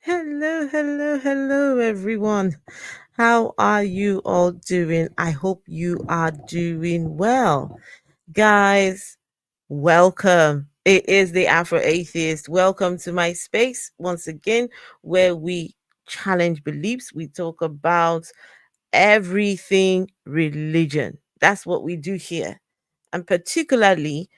Hello, everyone. How are you all doing? I hope you are doing well. Guys, welcome. It is the Afro Atheist. Welcome to my space once again, where we challenge beliefs. We talk about everything religion. That's what we do here. And particularly,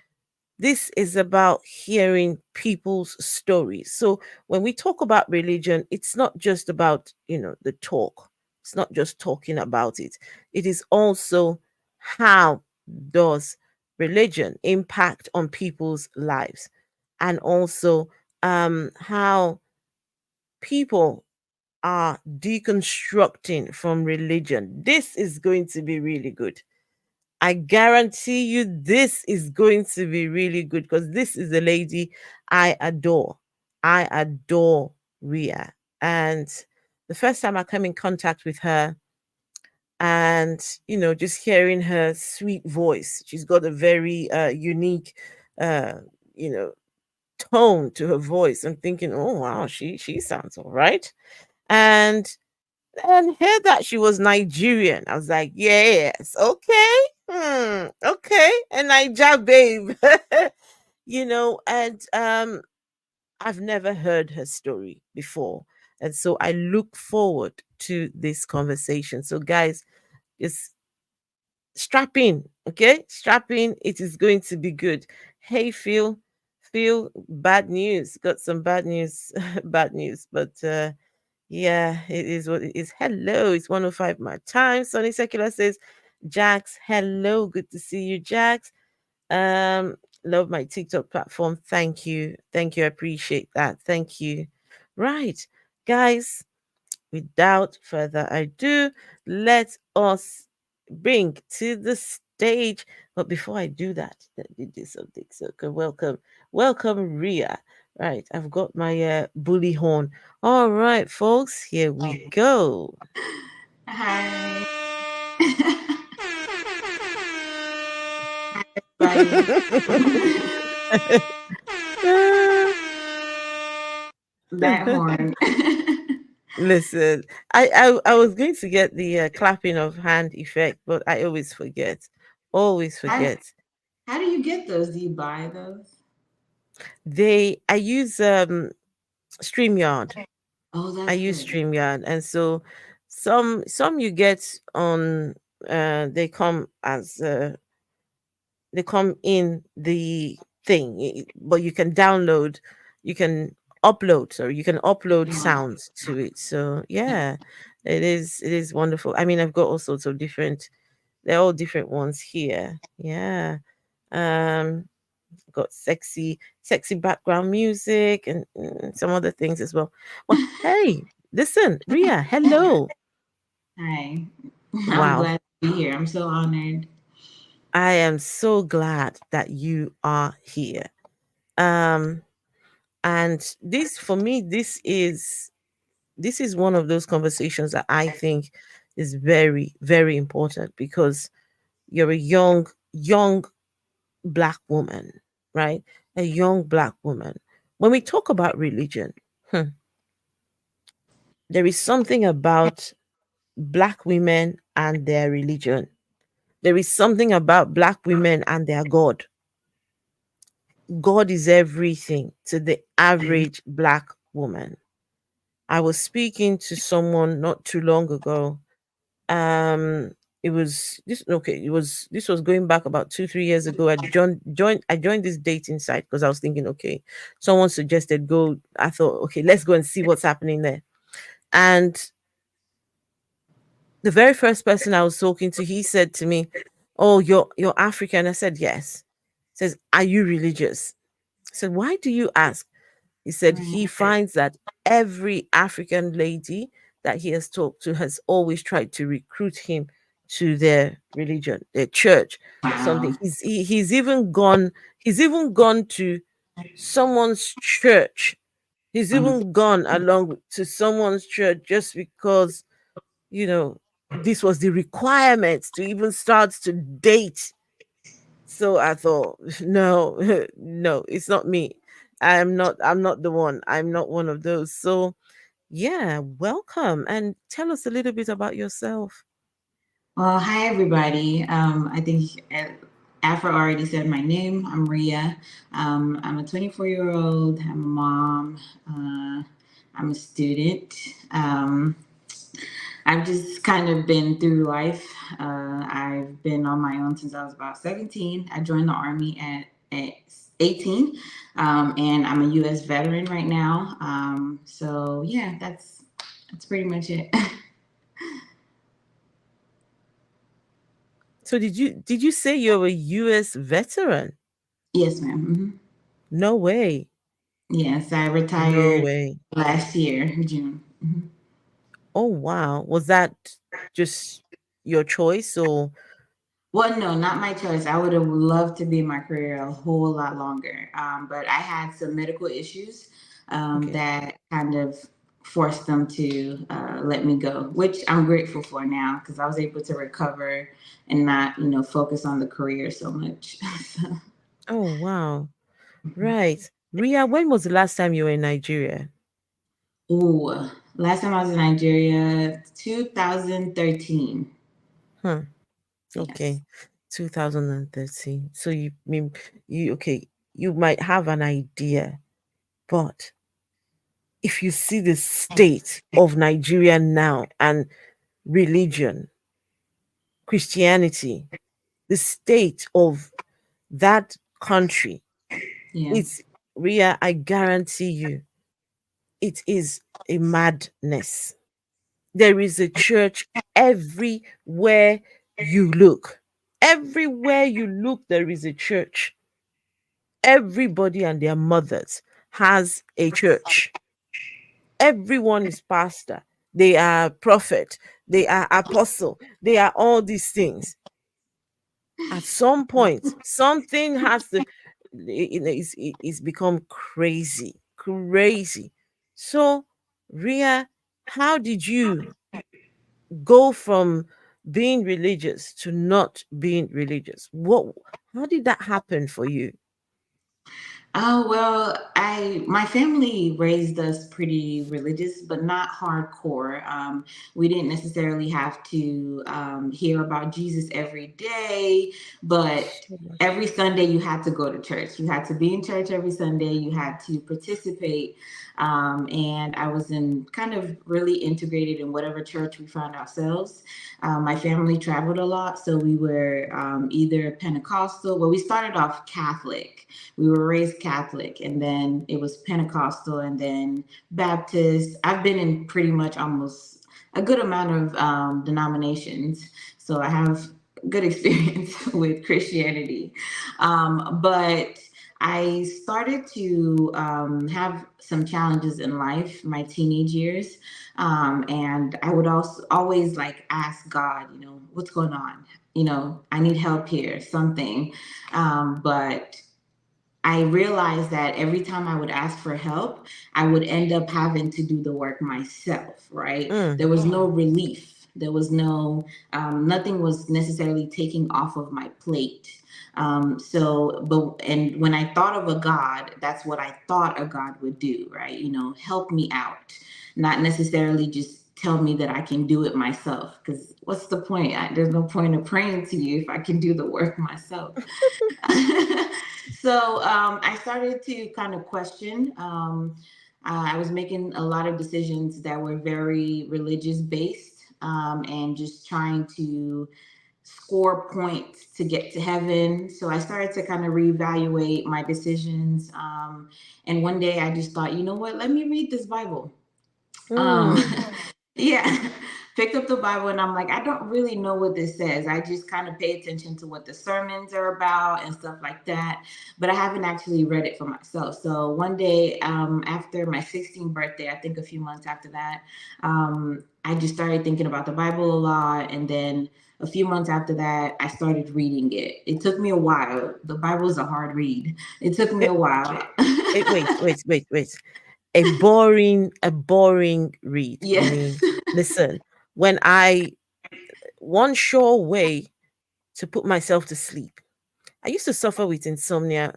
this is about hearing people's stories. So when we talk about religion, it's not just about, the talk. It's not just talking about it. It is also how does religion impact on people's lives, and also how people are deconstructing from religion. This is going to be really good. I guarantee you this is going to be really good because this is a lady I adore. I adore Ria. And the first time I came in contact with her and, just hearing her sweet voice, she's got a very unique, uh, you know, tone to her voice. I'm thinking, oh, wow, she sounds all right. And heard that she was Nigerian. I was like, yes, okay. Okay. A Niger babe. And I've never heard her story before. And so I look forward to this conversation. So guys, just strap in, okay? Strap in. It is going to be good. Hey, Phil, bad news. Got some bad news, bad news. But yeah, it is what it is. Hello, it's 105 my time. Sonny Secular says, Jax, hello, good to see you, Jax. Um, love my TikTok platform. Thank you. Thank you. I appreciate that. Thank you. Right, guys, without further ado, let us bring to the stage. But before I do that, let me do something. So, okay, welcome, Ria. Right, I've got my bully horn. All right, folks, here we go. Hi. Bye. That horn. Listen, I was going to get the clapping of hand effect, but I always forget. Always how, forget. how do you get those? Do you buy those? I use StreamYard. Oh, I that's use good. StreamYard, and so some you get on they come as they come in the thing, but you can download, you can upload, so you can upload Yeah. sounds to it. So yeah, it is wonderful. I mean, I've got all sorts of different, they're all different ones here. Yeah. Um got sexy background music and some other things as well. Well, hey, listen, Ria, hello. Hi. I'm Wow. glad to be here. I'm so honored. I am so glad that you are here. Um and this, for me, this is one of those conversations that I think is very, very important because you're a young black woman, right? A young black woman. When we talk about religion, there is something about black women and their religion. There is something about black women and their God. God is everything to the average black woman. I was speaking to someone not too long ago. Um, it was this okay. This was going back about 2 3 years ago. I joined this dating site because I was thinking, okay, someone suggested go. I thought, okay, let's go and see what's happening there. And the very first person I was talking to, he said to me, "Oh, you're African." I said, "Yes." He says, "Are you religious?" I said, "Why do you ask?" He said he Right. finds that every African lady that he has talked to has always tried to recruit him to their religion, their church, something. Wow. He's even gone to someone's church. He's Um, even gone along to someone's church just because, you know, this was the requirement to even start to date. So I thought, no, no, it's not me. I'm not the one. I'm not one of those. So Yeah, welcome. And tell us a little bit about yourself. Well, hi everybody. I think Afro already said my name. I'm Ria. I'm a 24-year-old. I'm a mom. I'm a student. I've just kind of been through life. I've been on my own since I was about 17. I joined the army at 18, and I'm a U.S. veteran right now. So yeah, that's pretty much it. So did you say you're a US veteran? Yes, ma'am. No way. Yes, I No retired way. last year, June. Oh wow. Was that just your choice or Well, no, not my choice. I would have loved to be in my career a whole lot longer, but I had some medical issues okay. that kind of forced them to let me go, which I'm grateful for now because I was able to recover and not, focus on the career so much. Oh wow. Right. Ria, when was the last time you were in Nigeria? Ooh, last time I was in Nigeria, 2013. Huh. Yes. Okay. 2013. So you mean you okay, you might have an idea, but if you see the state of Nigeria now and religion, Christianity, the state of that country, Yeah. it's Ria, I guarantee you, it is a madness. There is a church everywhere you look. Everywhere you look, there is a church. Everybody and their mothers has a church. Everyone is pastor. They are prophet. They are apostle. They are all these things. At some point, something has to, it's become crazy, crazy. So, Ria, how did you go from being religious to not being religious? How did that happen for you? Oh, well, my family raised us pretty religious, but not hardcore. We didn't necessarily have to hear about Jesus every day, but every Sunday you had to go to church. You had to be in church every Sunday. You had to participate. And I was in kind of really integrated in whatever church we found ourselves. My family traveled a lot, so we were either Pentecostal. Well, we started off Catholic. We were raised Catholic, and then it was Pentecostal, and then Baptist. I've been in pretty much almost a good amount of denominations, so I have good experience with Christianity. But I started to have some challenges in life, my teenage years, and I would also always like ask God, what's going on? I need help here, something. But I realized that every time I would ask for help, I would end up having to do the work myself, right? Mm, There was no relief. There was nothing was necessarily taking off of my plate. And when I thought of a God, that's what I thought a God would do, right? Help me out, not necessarily just tell me that I can do it myself. Because what's the point? There's no point of praying to you if I can do the work myself. So I started to kind of question. I was making a lot of decisions that were very religious based, and just trying to score points to get to heaven. So I started to kind of reevaluate my decisions. And one day I just thought, you know what? Let me read this Bible. Um, mm, yeah, picked up the Bible and I'm like, I don't really know what this says. I just kind of pay attention to what the sermons are about and stuff like that, but I haven't actually read it for myself. So one day, after my 16th birthday, I think a few months after that, I just started thinking about the Bible a lot, and then a few months after that, I started reading it. It took me a while. The Bible is a hard read. It took me eh, a while. wait. A boring read. I Yes. mean, listen, when I one sure way to put myself to sleep. I used to suffer with insomnia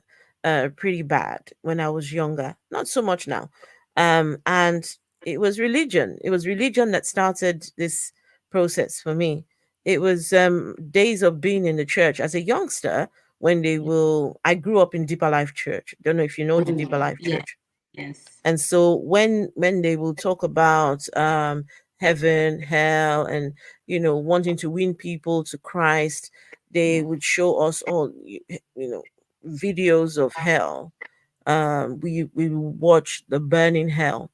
pretty bad when I was younger. Not so much now. And it was religion. It was religion that started this process for me. It was days of being in the church as a youngster when they will. I grew up in Deeper Life Church. Don't know if you know the Deeper Oh, Life yeah. Church. Yes. And so when they will talk about heaven, hell, and wanting to win people to Christ, they Yeah. would show us all videos of hell. We watch the burning hell,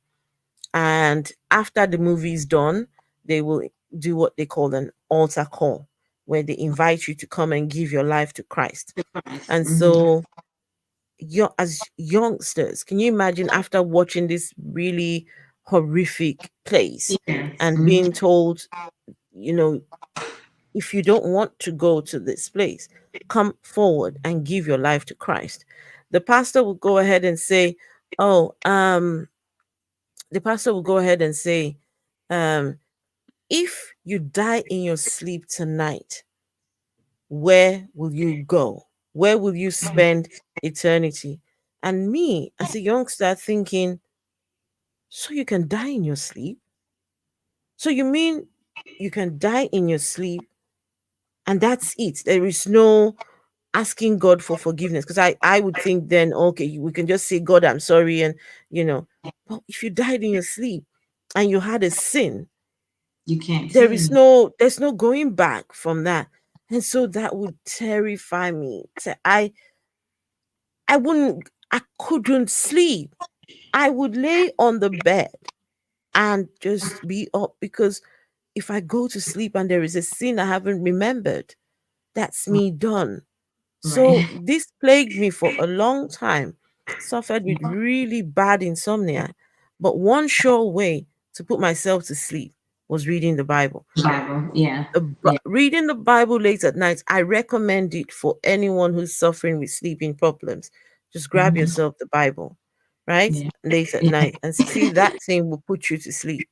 and after the movie is done, they will do what they call an altar call, where they invite you to come and give your life to Christ. Christ. And Hmm. so as youngsters, can you imagine after watching this really horrific place Yes. and being told, you know, if you don't want to go to this place, come forward and give your life to Christ. The pastor will go ahead and say, "Oh, the pastor will go ahead and say, um, if you die in your sleep tonight, where will you go? Where will you spend eternity?" And me, as a youngster, thinking, so you can die in your sleep? So you mean you can die in your sleep and that's it? There is no asking God for forgiveness? Because I would think then, okay, we can just say, God, I'm sorry. And, you know, but if you died in your sleep and you had a sin, You can't sin. there's no going back from that. And so that would terrify me. I couldn't sleep. I would lay on the bed and just be up, because if I go to sleep and there is a sin I haven't remembered, that's me done. So Right. this plagued me for a long time. Suffered with really bad insomnia. But one sure way to put myself to sleep was reading the Bible. Bible. Yeah. Yeah. Reading the Bible late at night, I recommend it for anyone who's suffering with sleeping problems. Just grab Mhm. yourself the Bible, right? Yeah. Late at Yeah. night, and see that thing will put you to sleep.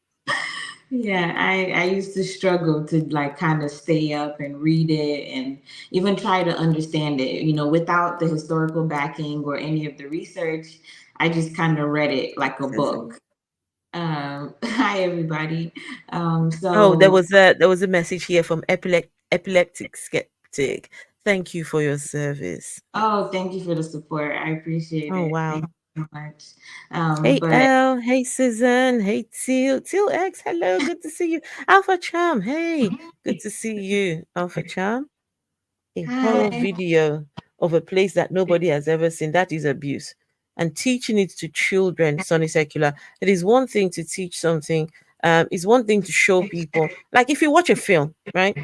Yeah, I used to struggle to like kind of stay up and read it and even try to understand it, without the historical backing or any of the research. I just kind of read it like a book. Hi everybody. Oh, So there was a message here from epileptic skeptic. Thank you for your service. oh, thank you for the support. I appreciate Oh it. Thank wow. you so much. Hey But Elle, hey Susan, hey Teal X, hello, good to see you. Alpha Charm, hey, good to see you, Alpha Charm. A horror hi. video of a place that nobody has ever seen. That is abuse. And teaching it to children, Sunny Secular. It is one thing to teach something. It's one thing to show people. Like if you watch a film, right?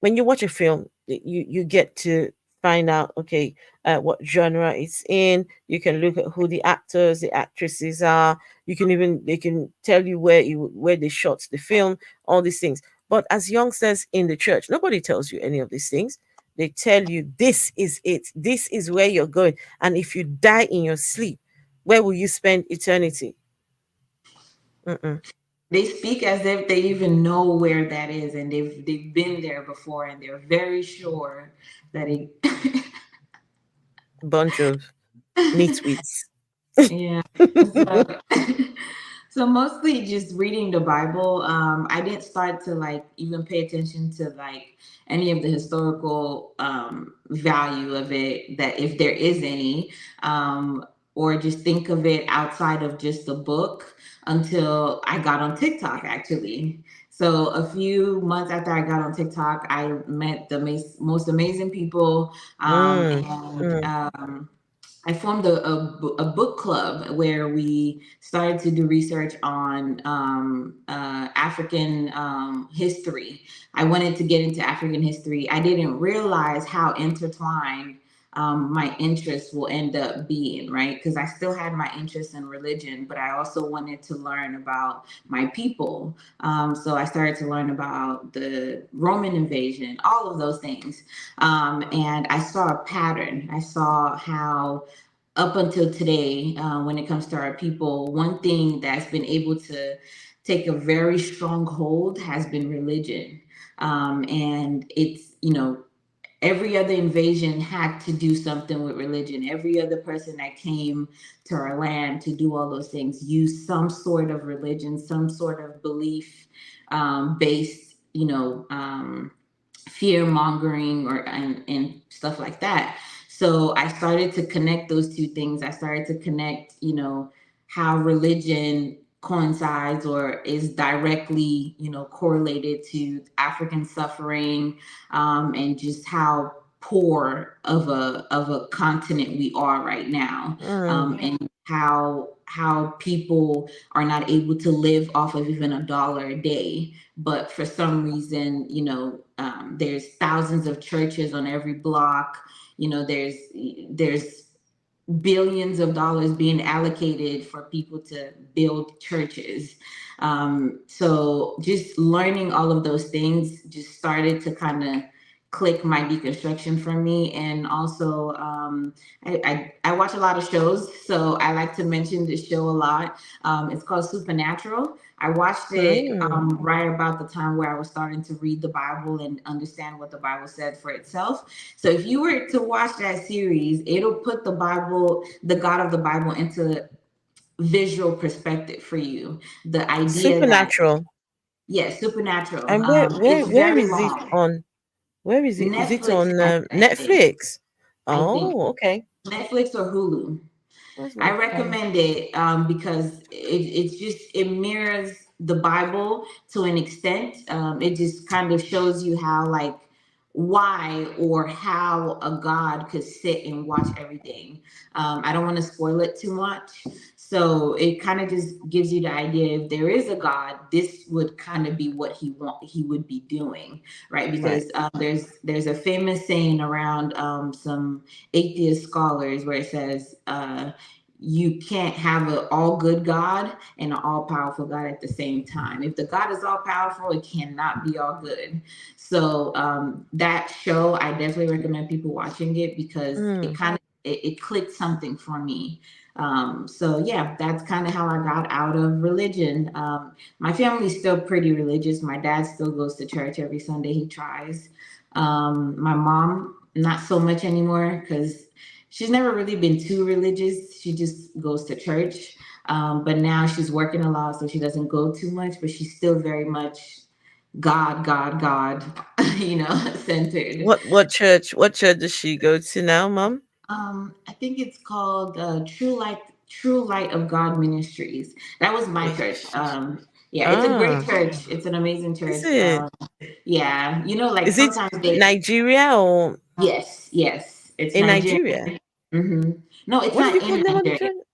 When you watch a film, you get to find out, okay, what genre it's in. You can look at who the actors, the actresses are. They can tell you where they shot the film, all these things. But as youngsters in the church, nobody tells you any of these things. They tell you this is it, this is where you're going, and if you die in your sleep, where will you spend eternity? Mm-mm. They speak as if they even know where that is and they've been there before and they're very sure that it Bunch of nitwits. yeah. So, so mostly just reading the Bible. I didn't start to like even pay attention to like any of the historical value of it, that if there is any, or just think of it outside of just the book until I got on TikTok actually. So a few months after I got on TikTok, I met the most amazing people, Mm, and mm, I formed a book club where we started to do research on African history. I wanted to get into African history. I didn't realize how intertwined my interests will end up being, right? Because I still had my interest in religion, but I also wanted to learn about my people. So I started to learn about the Roman invasion, all of those things. And I saw a pattern. I saw how up until today, when it comes to our people, one thing that's been able to take a very strong hold has been religion. And it's, every other invasion had to do something with religion. Every other person that came to our land to do all those things used some sort of religion, some sort of belief based, fear mongering and stuff like that. So I started to connect those two things. I started to connect, how religion coincides or is directly, correlated to African suffering, and just how poor of a continent we are right now, Mm. and how people are not able to live off of even $1 a day, but for some reason, there's thousands of churches on every block. There's billions of dollars being allocated for people to build churches. So just learning all of those things just started to kind of click my deconstruction for me. And also, I watch a lot of shows, so I like to mention this show a lot. It's called Supernatural. I watched it Mm. right about the time where I was starting to read the Bible and understand what the Bible said for itself. So if you were to watch that series, it'll put the Bible, the God of the Bible, into visual perspective for you. The idea that, Supernatural. yes, supernatural. And where where It's where very is it long. on? Where is it? Is it Netflix on has it, I think. Netflix? I think Oh, okay. Netflix or Hulu. I Okay. recommend it because it mirrors the Bible to an extent. It just kind of shows you how, like, why or how a God could sit and watch everything. I don't want to spoil it too much. So it kind of just gives you the idea, if there is a God, this would kind of be what he would be doing, right? Right. Because there's a famous saying around some atheist scholars where it says, you can't have an all good God and an all powerful God at the same time. If the God is all powerful, it cannot be all good. So that show, I definitely recommend people watching it because it Mm. kind of it clicked something for me. So yeah, that's kind of how I got out of religion. My family's still pretty religious. My dad still goes to church every Sunday. He tries. My mom, not so much anymore because she's never really been too religious. She just goes to church. But now she's working a lot, so she doesn't go too much, but she's still very much God, God, God, centered. What church does she go to now, Mom? I think it's called True Light of God Ministries. That was my church. Yeah, it's a great Ah, church. It's an amazing is church. it? Yeah, like Is it sometimes they, Nigeria or yes, yes, it's in Nigerian. Nigeria? hmm No, it's What did not you call in them on the Nigeria. church?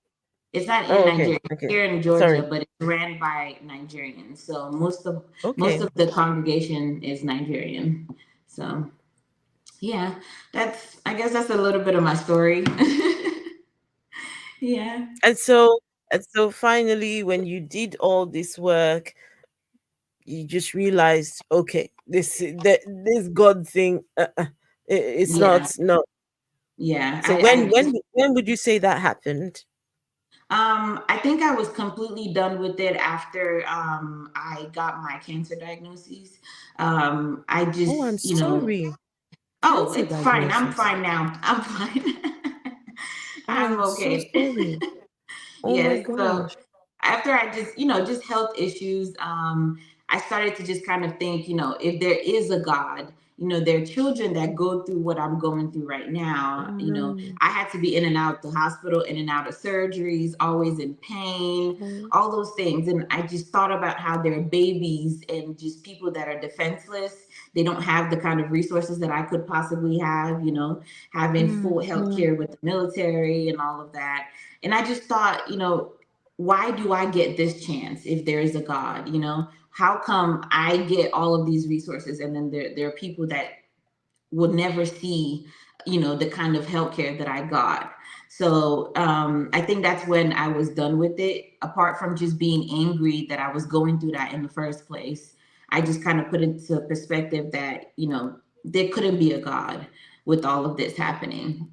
It's not in Oh, okay, Nigeria. It's okay. here in Georgia, Sorry. but it's ran by Nigerians. So most Okay. of the congregation is Nigerian. So yeah, I guess that's a little bit of my story. Yeah. And so finally, when you did all this work, you just realized, okay, this God thing, it's Yeah. not no. Yeah. So when would you say that happened? I think I was completely done with it after I got my cancer diagnosis. I Oh, I'm just, sorry. oh, Cancer it's fine. I'm diagnosis. fine now. I'm fine. Oh, I'm I'm so okay. sorry. Oh my Yes. So gosh. after I just, just health issues, I started to just kind of think, if there is a God, there are children that go through what I'm going through right Oh now. no. I had to be in and out of the hospital, in and out of surgeries, always in pain, Oh, all those things. And I just thought about how there are babies and just people that are defenseless. They don't have the kind of resources that I could possibly have, having mm, full health mm, care with the military and all of that. And I just thought, why do I get this chance if there is a God? How come I get all of these resources and then there are people that will never see, the kind of healthcare that I got? So I think that's when I was done with it. Apart from just being angry that I was going through that in the first place, I just kind of put into perspective that, there couldn't be a God with all of this happening.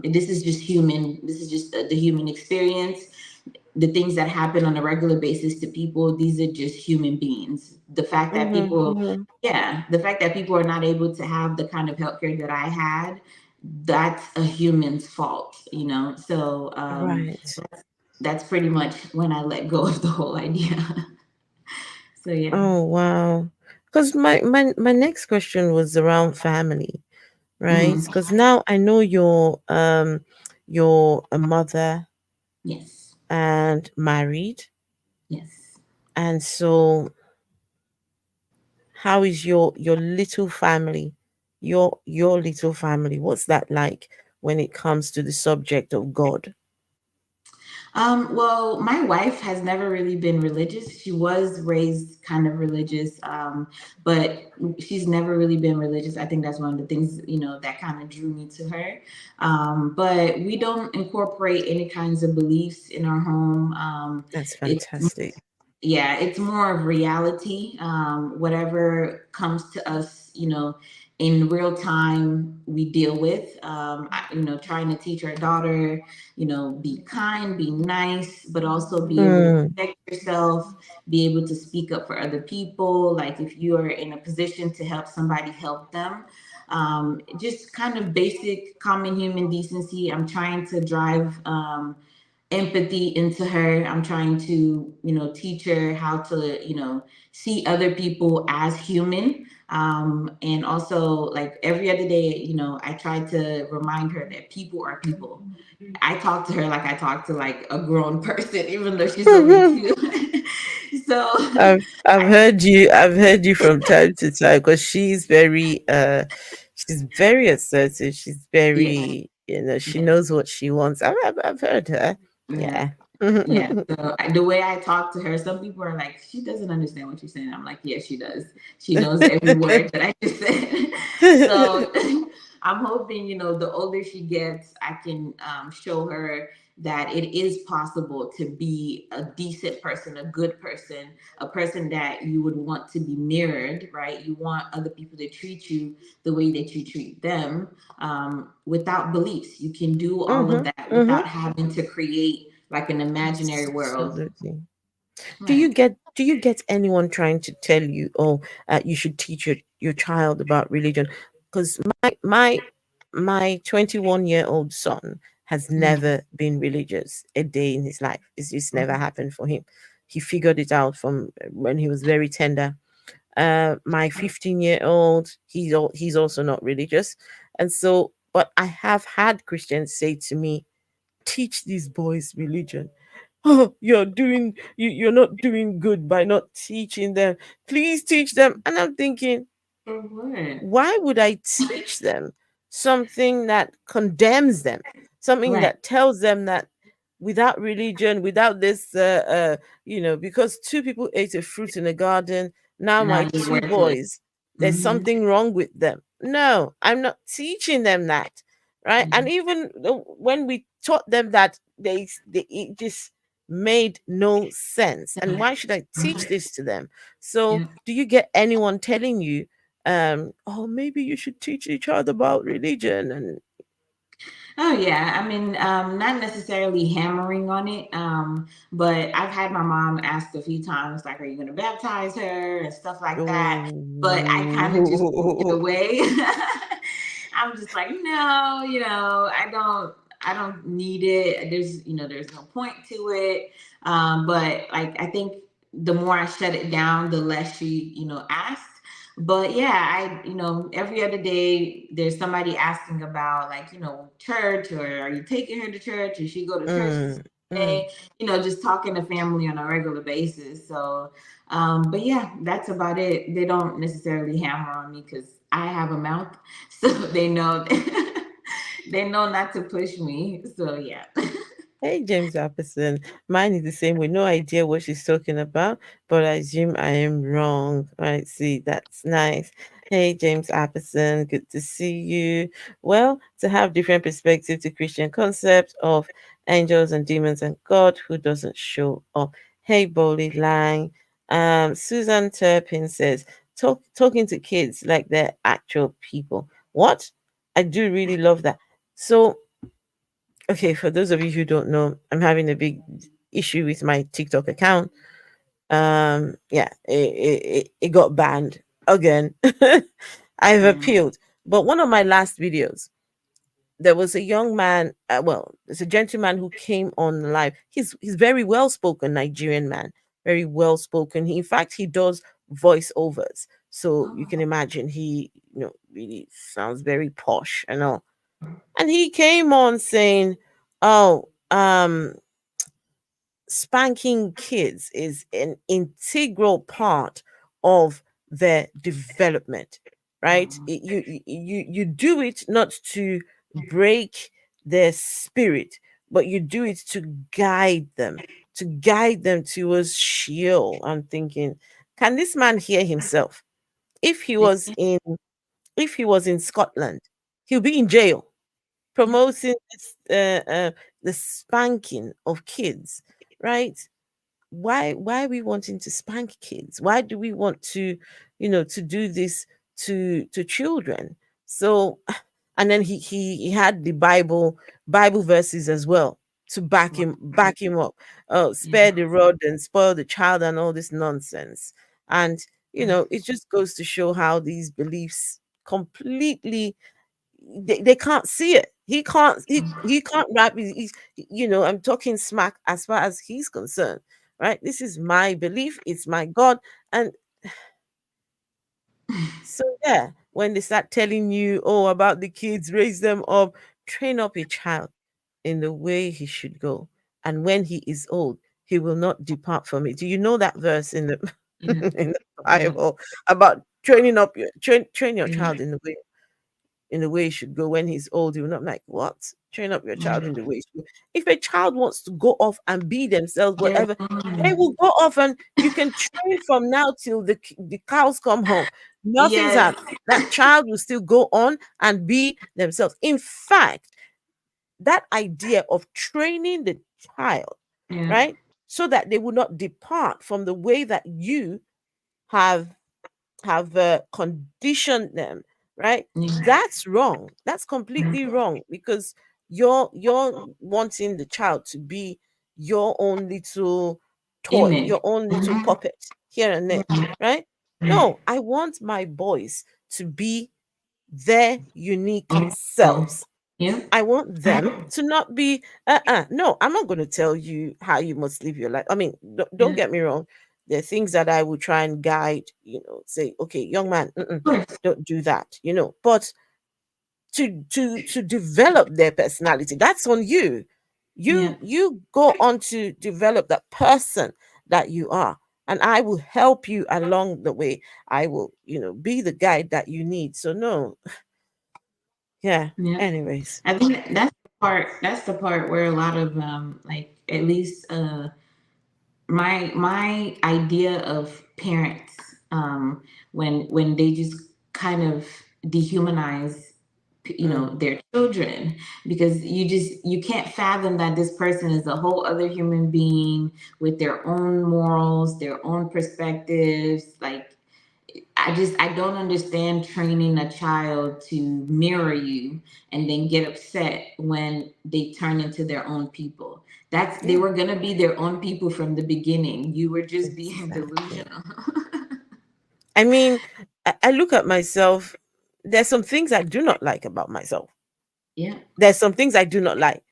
This is just human. This is just the human experience. the things that happen on a regular basis to people, these are just human beings. The fact that Mm-hmm, people, mm-hmm. yeah, the fact that people are not able to have the kind of healthcare that I had, that's a human's fault, you know? So Right. that's pretty much when I let go of the whole idea. So yeah. Oh wow. Because my next question was around family, right? Hmm. Because now I know you're a mother Yes. and married. Yes. And so how is your little family? Your little family. What's that like when it comes to the subject of God? Well, my wife has never really been religious. She was raised kind of religious, but she's never really been religious. I think that's one of the things, you know, that kind of drew me to her. But we don't incorporate any kinds of beliefs in our home. That's It's fantastic. yeah, it's more of reality. Whatever comes to us, you know, in real time, we deal with. You know, trying to teach our daughter, you know, be kind, be nice, but also be able to Mm, protect yourself, be able to speak up for other people. Like if you are in a position to help somebody, help them. Just kind of basic common human decency. I'm trying to drive. Empathy into her. I'm trying to, you know, teach her how to, you know, see other people as human. And also, like every other day, you know, I try to remind her that people are people. I talk to her like I talk to like a grown person, even though she's only mm. two. So, I've I, heard you from time to time because she's very assertive. She's yeah, very she yeah, knows what she wants. I've heard her. yeah. Yeah. Yeah, so the way I talk to her, some people are like, she doesn't understand what you're saying. I'm like, yeah, she does. She knows every word that I just said. So I'm hoping, you know, the older she gets, I can show her that it is possible to be a decent person, a good person, a person that you would want to be mirrored, right? You want other people to treat you the way that you treat them, without beliefs. You can do all of Mm-hmm. that Mm-hmm. without having to create like an imaginary world. Absolutely. Right. Do you get anyone trying to tell you, oh, you should teach your child about religion? Because my 21-year-old son has Mm-hmm. never been religious a day in his life. It's just never happened for him. He figured it out from when he was very tender. My 15-year-old, he's also not religious, and so. But I have had Christians say to me, teach these boys religion. Oh, you're not doing good by not teaching them. Please teach them. And I'm thinking, For what? why would I teach them something that condemns them, something Right. that tells them that without religion, without this, because two people ate a fruit in a garden, now Now my you're two worthless. boys, there's Mm-hmm. something wrong with them. No, I'm not teaching them that, right? Mm-hmm. And even when we taught them that, they it just made no sense. And why should I teach this to them? So, Yeah. do you get anyone telling you? Oh, maybe you should teach each other about religion and Oh yeah, I mean, not necessarily hammering on it, but I've had my mom ask a few times, like, "Are you going to baptize her?" and stuff like that. But I kind of just push it oh. away. I'm just like, no, you know, I don't need it. There's, you know, there's no point to it. But like, I think the more I shut it down, the less she, you know, asked. But yeah, you know, every other day there's somebody asking about like, you know, church, or are you taking her to church? Or she go to church this Mm, mm. day? You know, just talking to family on a regular basis. So, but yeah, that's about it. They don't necessarily hammer on me because I have a mouth, so they know they know not to push me. So yeah. Hey, James Apperson. Mine is the same way. No idea what she's talking about, but I assume I am wrong. Right, see, that's nice. Hey, James Apperson, good to see you. Well, to have different perspective to Christian concept of angels and demons and God who doesn't show up. Hey, Boli Lang. Susan Turpin says, talking to kids like they're actual people. What? I do really love that. So, okay, for those of you who don't know, I'm having a big issue with my TikTok account. Yeah, it got banned again. I've Yeah. appealed. But one of my last videos, there was a young man, well, there's a gentleman who came on live. He's very well spoken Nigerian man, very well spoken. In fact, he does voiceovers, so you can Oh. imagine he, really sounds very posh and all. And he came on saying, "Oh, spanking kids is an integral part of their development, right? You do it not to break their spirit, but you do it to guide them towards Sheol." I'm thinking, can this man hear himself? If he Yeah. was in if he was in Scotland, he'll be in jail Yeah. promoting this, the spanking of kids, right? Why are we wanting to spank kids? Why do we want to, to do this to children? So, and then he had the Bible verses as well to Wow. back him up. Oh, spare Yeah. the rod and spoil the child and all this nonsense. And it just goes to show how these beliefs completely, they can't see it. He can't wrap I'm talking smack as far as he's concerned, right? This is my belief, it's my God. And so, yeah, when they start telling you, oh, about the kids, raise them up, train up a child in the way he should go, and when he is old, he will not depart from it. Do you know that verse in the Yeah. in the Yeah. Bible about training up train your Yeah. child in the way he should go? When he's old, he will not. Like, what? Train up your child in the way he should go. If a child wants to go off and be themselves, They're whatever, they gone. will go off, and you can train from now till the cows come home. Nothing's Yes. happened. That child will still go on and be themselves. In fact, that idea of training the child, Yeah. right, so that they will not depart from the way that you have conditioned them, right? Yeah. That's wrong. That's completely wrong, because you're wanting the child to be your own little toy, Image. your own little Mhm. puppet here and there, Yeah. right? No, I want my boys to be their unique Oh. selves. Yeah. I want them to not be, no, I'm not going to tell you how you must live your life. I mean, don't Yeah. get me wrong. There are things that I will try and guide, say, okay, young man, Of course. don't do that, but to develop their personality, that's on you. Yeah. You go on to develop that person that you are, and I will help you along the way. I will, be the guide that you need. So no, yeah. Yeah. Anyways. I think that's the part. That's the part where a lot of like at least my idea of parents when they just kind of dehumanize Mm, their children, because you can't fathom that this person is a whole other human being with their own morals, their own perspectives. Like, I don't understand training a child to mirror you and then get upset when they turn into their own people. They yeah. were gonna be their own people from the beginning. You were just being Exactly. delusional. I mean, I look at myself. There's some things I do not like about myself. Yeah, There's some things I do not like.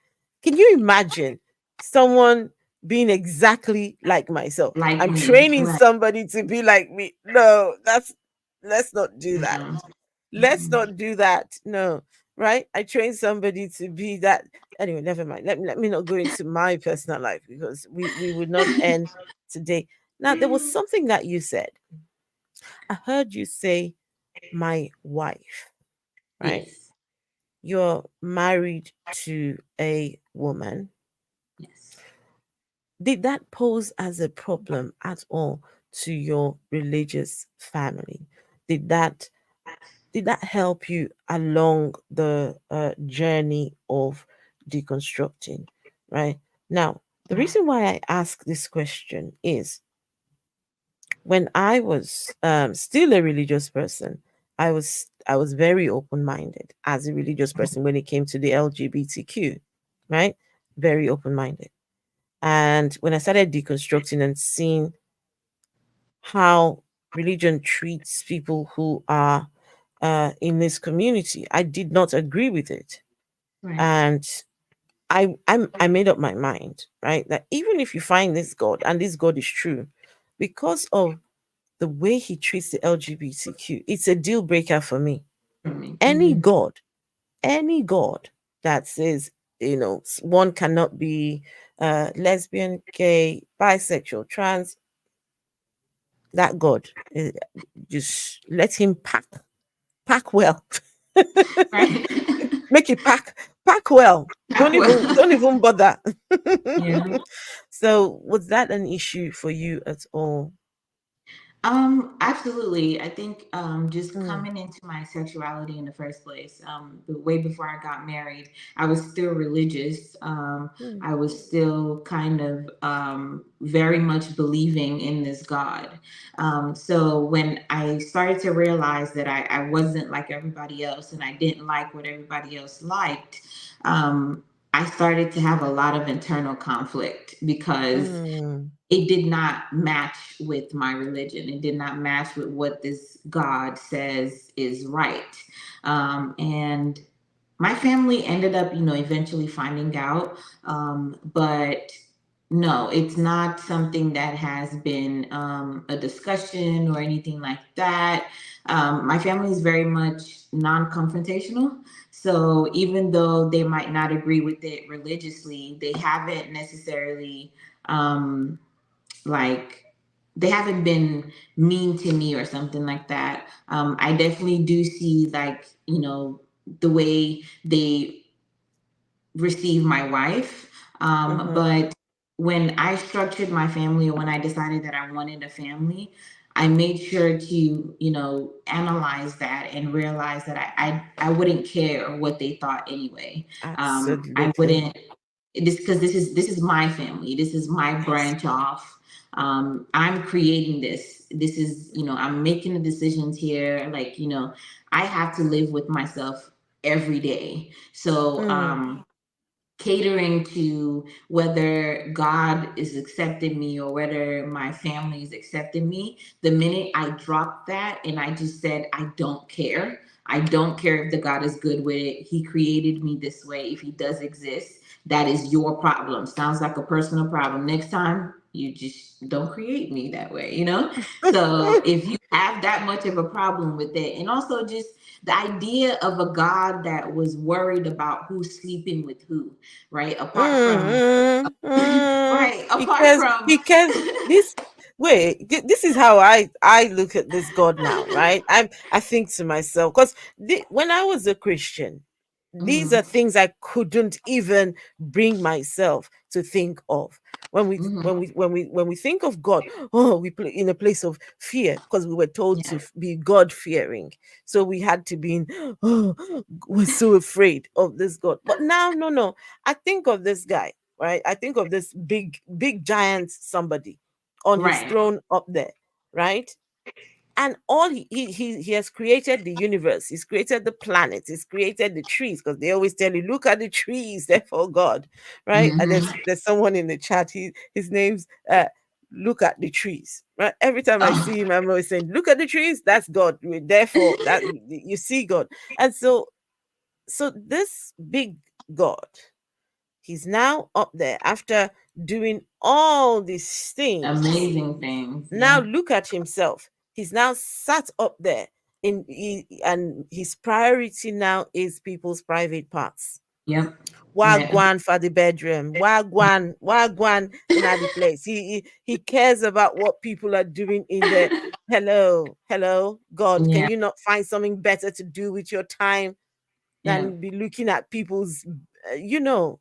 Can you imagine someone being exactly like myself? like I'm me, training right? somebody to be like me. No, let's not do that. No. Let's Mm-mm. not do that. No, right? I train somebody to be that. Anyway, never mind. Let me not go into my personal life, because we would not end today. Now, there was something that you said. I heard you say my wife, right? Yes, You're married to a woman. yes. Did that pose as a problem at all to your religious family? Did that did that help you along the journey of deconstructing? Right now, the reason why I ask this question is, when I was still a religious person, I was very open minded as a religious person when it came to the LGBTQ, right? Very open minded. And when I started deconstructing and seeing how religion treats people who are in this community, I did not agree with it. Right. And I made up my mind, right? That even if you find this God and this God is true, because of the way he treats the LGBTQ, it's a deal breaker for me. For me. Any God, any God that says, one cannot be lesbian, gay, bisexual, trans, that God, just let him pack well. Right. Make it pack well. Not well. Don't even bother. Yeah. So was that an issue for you at all? Absolutely. I think just Mm, coming into my sexuality in the first place, the way before I got married, I was still religious. mm, I was still kind of very much believing in this God. So when I started to realize that I wasn't like everybody else and I didn't like what everybody else liked, I started to have a lot of internal conflict because mm, it did not match with my religion. It did not match with what this God says is right. And my family ended up, eventually finding out. But no, it's not something that has been a discussion or anything like that. My family is very much non confrontational. So even though they might not agree with it religiously, they haven't necessarily. Like they haven't been mean to me or something like that. I definitely do see like the way they receive my wife. mm-hmm. But when I structured my family, or when I decided that I wanted a family, I made sure to analyze that and realize that I wouldn't care what they thought anyway. I Absolutely. wouldn't this because this is my family. This is my Yes. branch off. I'm creating this. This is I'm making the decisions here. Like I have to live with myself every day. So Mm, catering to whether God is accepting me or whether my family is accepting me. The minute I dropped that and I just said, I don't care. I don't care if the God is good with it. He created me this way. If he does exist, that is your problem. Sounds like a personal problem. Next time, you just don't create me that way. So if you have that much of a problem with it, and also just the idea of a God that was worried about who's sleeping with who, right? Apart from right, apart because from this this is how I look at this God now, right? I think to myself, because when I was a Christian, these are Mhm, things I couldn't even bring myself to think of. mhm, When we think of God, oh, we play in a place of fear because we were told to yeah, be God fearing. So we had to be in, oh, we're so afraid of this God. But now, no, no. I think of this guy, right? I think of this big giant somebody on his right, throne up there, right? And all he has created the universe, he's created the planets, he's created the trees, because they always tell you, look at the trees, therefore God, right? And mhm. there's someone in the chat, his name's look at the trees, right? Every time I Oh, see him, I'm always saying, look at the trees, that's God, therefore that you see God. And so this big God, he's now up there after doing all these things. amazing things. Now Yeah, look at himself. He's now sat up there and his priority now is people's private parts. yep, yeah, Wagwan for the bedroom. Wagwan in the place. He cares about what people are doing in there. Hello, God. Can yeah. you not find something better to do with your time Yeah. than be looking at people's, uh, you know?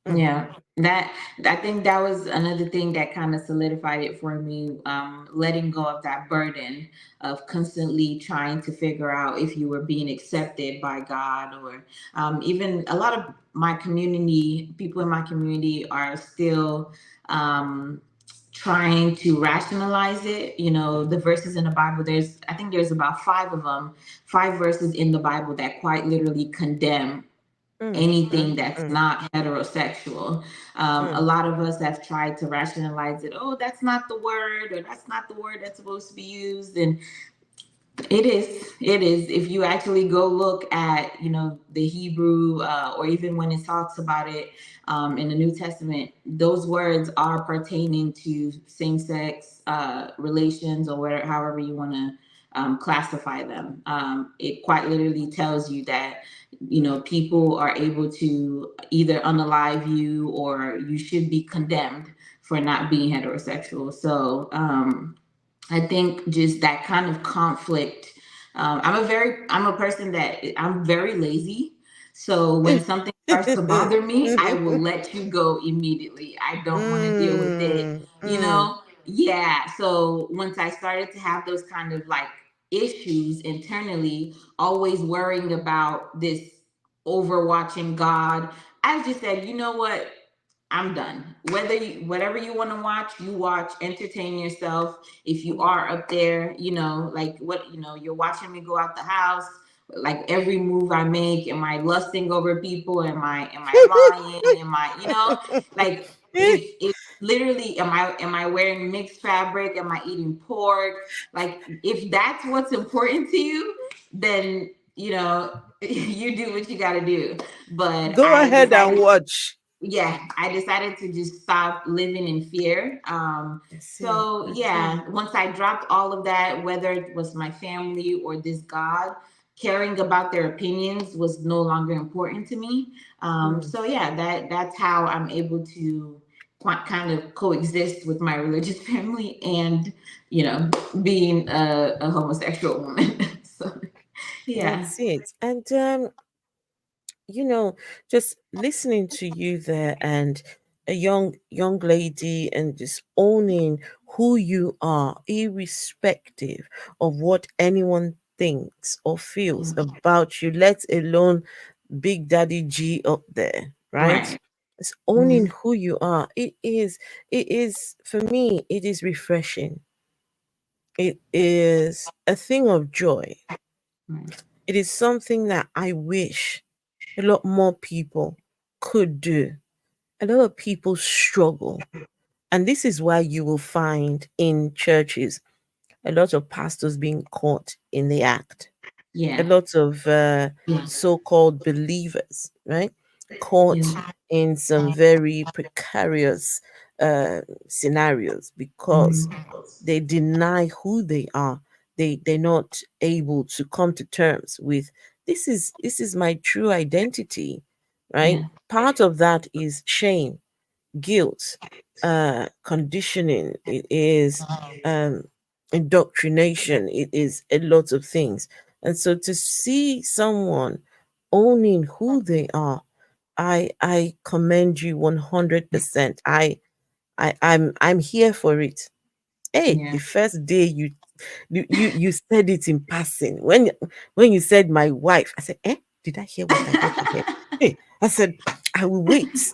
Mm, Yeah, that I think that was another thing that kind of solidified it for me. Letting go of that burden of constantly trying to figure out if you were being accepted by God, or even a lot of my community, people in my community are still trying to rationalize it. The verses in the Bible. I think there's about five of them, five verses in the Bible that quite literally condemn mm, anything mm, that's mm, not heterosexual. A mm. lot of us have tried to rationalize it. Oh, that's not the word, or that's not the word that's supposed to be used. And it is. It is. If you actually go look at, the Hebrew, or even when it talks about it in the New Testament, those words are pertaining to same-sex relations, or whatever, however you want to classify them. It quite literally tells you that, people are able to either unalive you, or you should be condemned for not being heterosexual. So, I think just that kind of conflict. I'm a person that I'm very lazy. So when something starts to bother me, I will let you go immediately. I don't want to deal with it, Mm, you mm. know? Yeah. So once I started to have those kind of like issues internally, always worrying about this overwatching God, I just said, you know what? I'm done. Whatever you want to watch, you watch, entertain yourself. If you are up there, like what, you're watching me go out the house, like every move I make, am I lusting over people? Am I lying? Am I, like if literally am I wearing mixed fabric? Am I eating pork? Like if that's what's important to you, then you do what you got to do. But Go I ahead and decided watch. yeah, I decided to just stop living in fear. That's it. So That's it. yeah, once I dropped all of that, whether it was my family or this God, caring about their opinions was no longer important to me. Mm. So yeah, that's how I'm able to kind of coexist with my religious family and being a homosexual woman. So yeah, That's it. And you know, just listening to you there and a young lady and just owning who you are, irrespective of what anyone thinks or feels yeah, about you, let alone Big Daddy G up there, right? right, It's hmm, owning who you are. It is for me, it is refreshing. It is a thing of joy. right, It is something that I wish a lot more people could do. A lot of people struggle. And this is why you will find in churches a lot of pastors being caught in the act, a yeah, lot of yeah, so called believers, right? Caught yeah, in some very precarious scenarios because mhm, they deny who they are. They're not able to come to terms with this is my true identity, right? yeah, Part of that is shame, guilt, conditioning, it is um, indoctrination, it is a lot of things. And so to see someone owning who they are, I commend you 100%. I'm here for it. Hey, yeah. the first day you said it in passing. When you said my wife, I said, eh, did I hear what I thought I heard? Hey, I said, I will wait.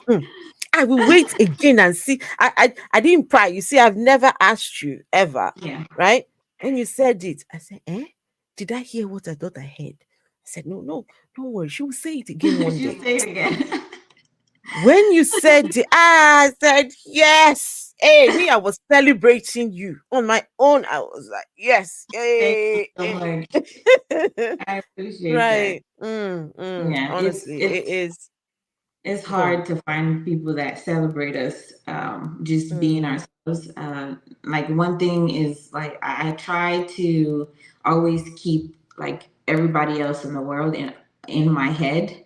I will wait again and see. I didn't pry. You see, I've never asked you ever, Yeah. right? When you said it, I said, eh? Did I hear what I thought I heard? I said, no, no, don't worry. She will say it again one She'll day. say it again. When you said it, I said, yes. Hey, me, I was celebrating you on my own. I was like, yes. Thank you Hey, so much. hey. I appreciate that. Right. Yeah, it's Honestly, it it's is. it's Go on. hard to find people that celebrate us just being Mm, ourselves. Like one thing is like I try to always keep like everybody else in the world in my head.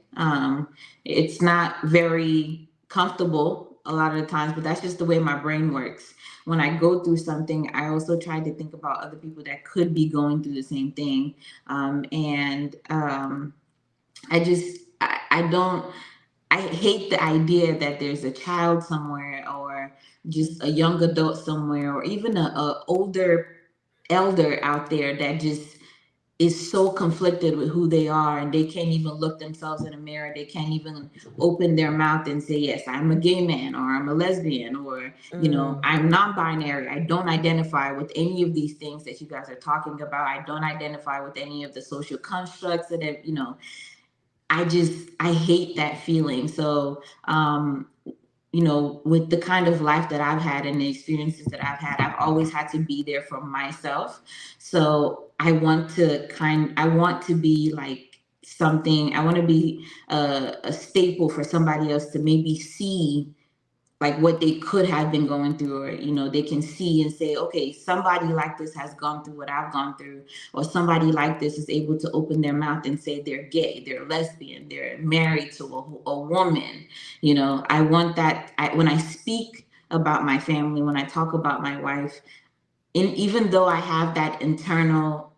It's not very comfortable a lot of the times, but that's just the way my brain works. When I go through something, I also try to think about other people that could be going through the same thing, and I don't. I hate the idea that there's a child somewhere or just a young adult somewhere or even a older elder out there that just is so conflicted with who they are and they can't even look themselves in a mirror. They can't even open their mouth and say, yes, I'm a gay man or I'm a lesbian or, mm, I'm non-binary. I don't identify with any of these things that you guys are talking about. I don't identify with any of the social constructs that have, I hate that feeling. So, with the kind of life that I've had and the experiences that I've had, I've always had to be there for myself. So I want to be like something, I want to be a staple for somebody else to maybe see like what they could have been going through, or they can see and say, okay, somebody like this has gone through what I've gone through, or somebody like this is able to open their mouth and say they're gay, they're lesbian, they're married to a woman. I want that. When I speak about my family, when I talk about my wife, and even though I have that internal,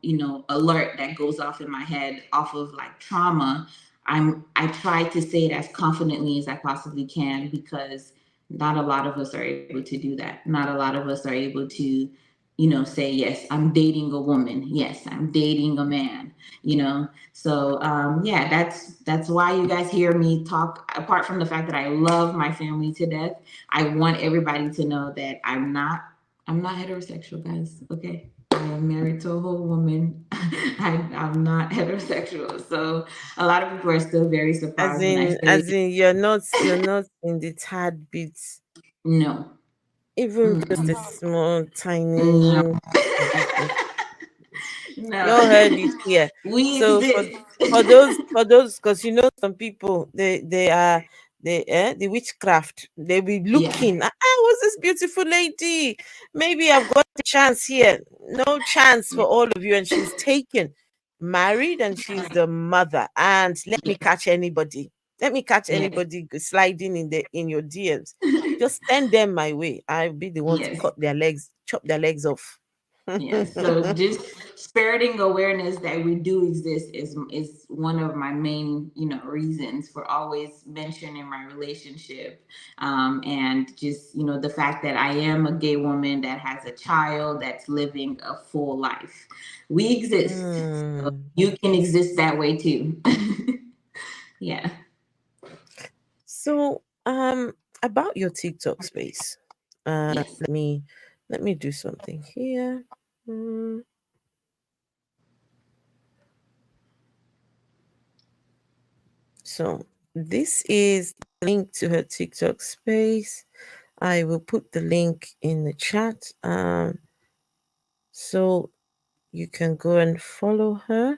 alert that goes off in my head off of like trauma, I try to say it as confidently as I possibly can, because not a lot of us are able to do that. Not a lot of us are able to, say, yes, I'm dating a woman. Yes, I'm dating a man, So yeah, that's why you guys hear me talk. Apart from the fact that I love my family to death, I want everybody to know that I'm not heterosexual, guys. Okay. I am married to a whole woman. I'm not heterosexual. So a lot of people are still very As surprised when I in, say as in, you're not in the tad bit, no. even just a Mm-mm. small, No. tiny bit. You No. all heard it here. We So exist. for those, because some people, they are the witchcraft. They be Yeah. looking. Was this beautiful lady? Maybe I've got a chance here. No chance for Yeah. all of you, and she's taken, married, and she's the mother. And let me Yes. catch anybody. Let me catch Yes. anybody sliding in your DMs. Just send them my way. I'll be the one to Yes. cut their legs, chop their legs off. Yes. So just spreading awareness that we do exist is one of my main, reasons for always mentioning my relationship. And just, the fact that I am a gay woman that has a child that's living a full life. We exist. So Hmm. you can exist that way too. Yeah. So, about your TikTok space, Yes. let me do something here. Mm, So, this is the link to her TikTok space. I will put the link in the chat, so you can go and follow her.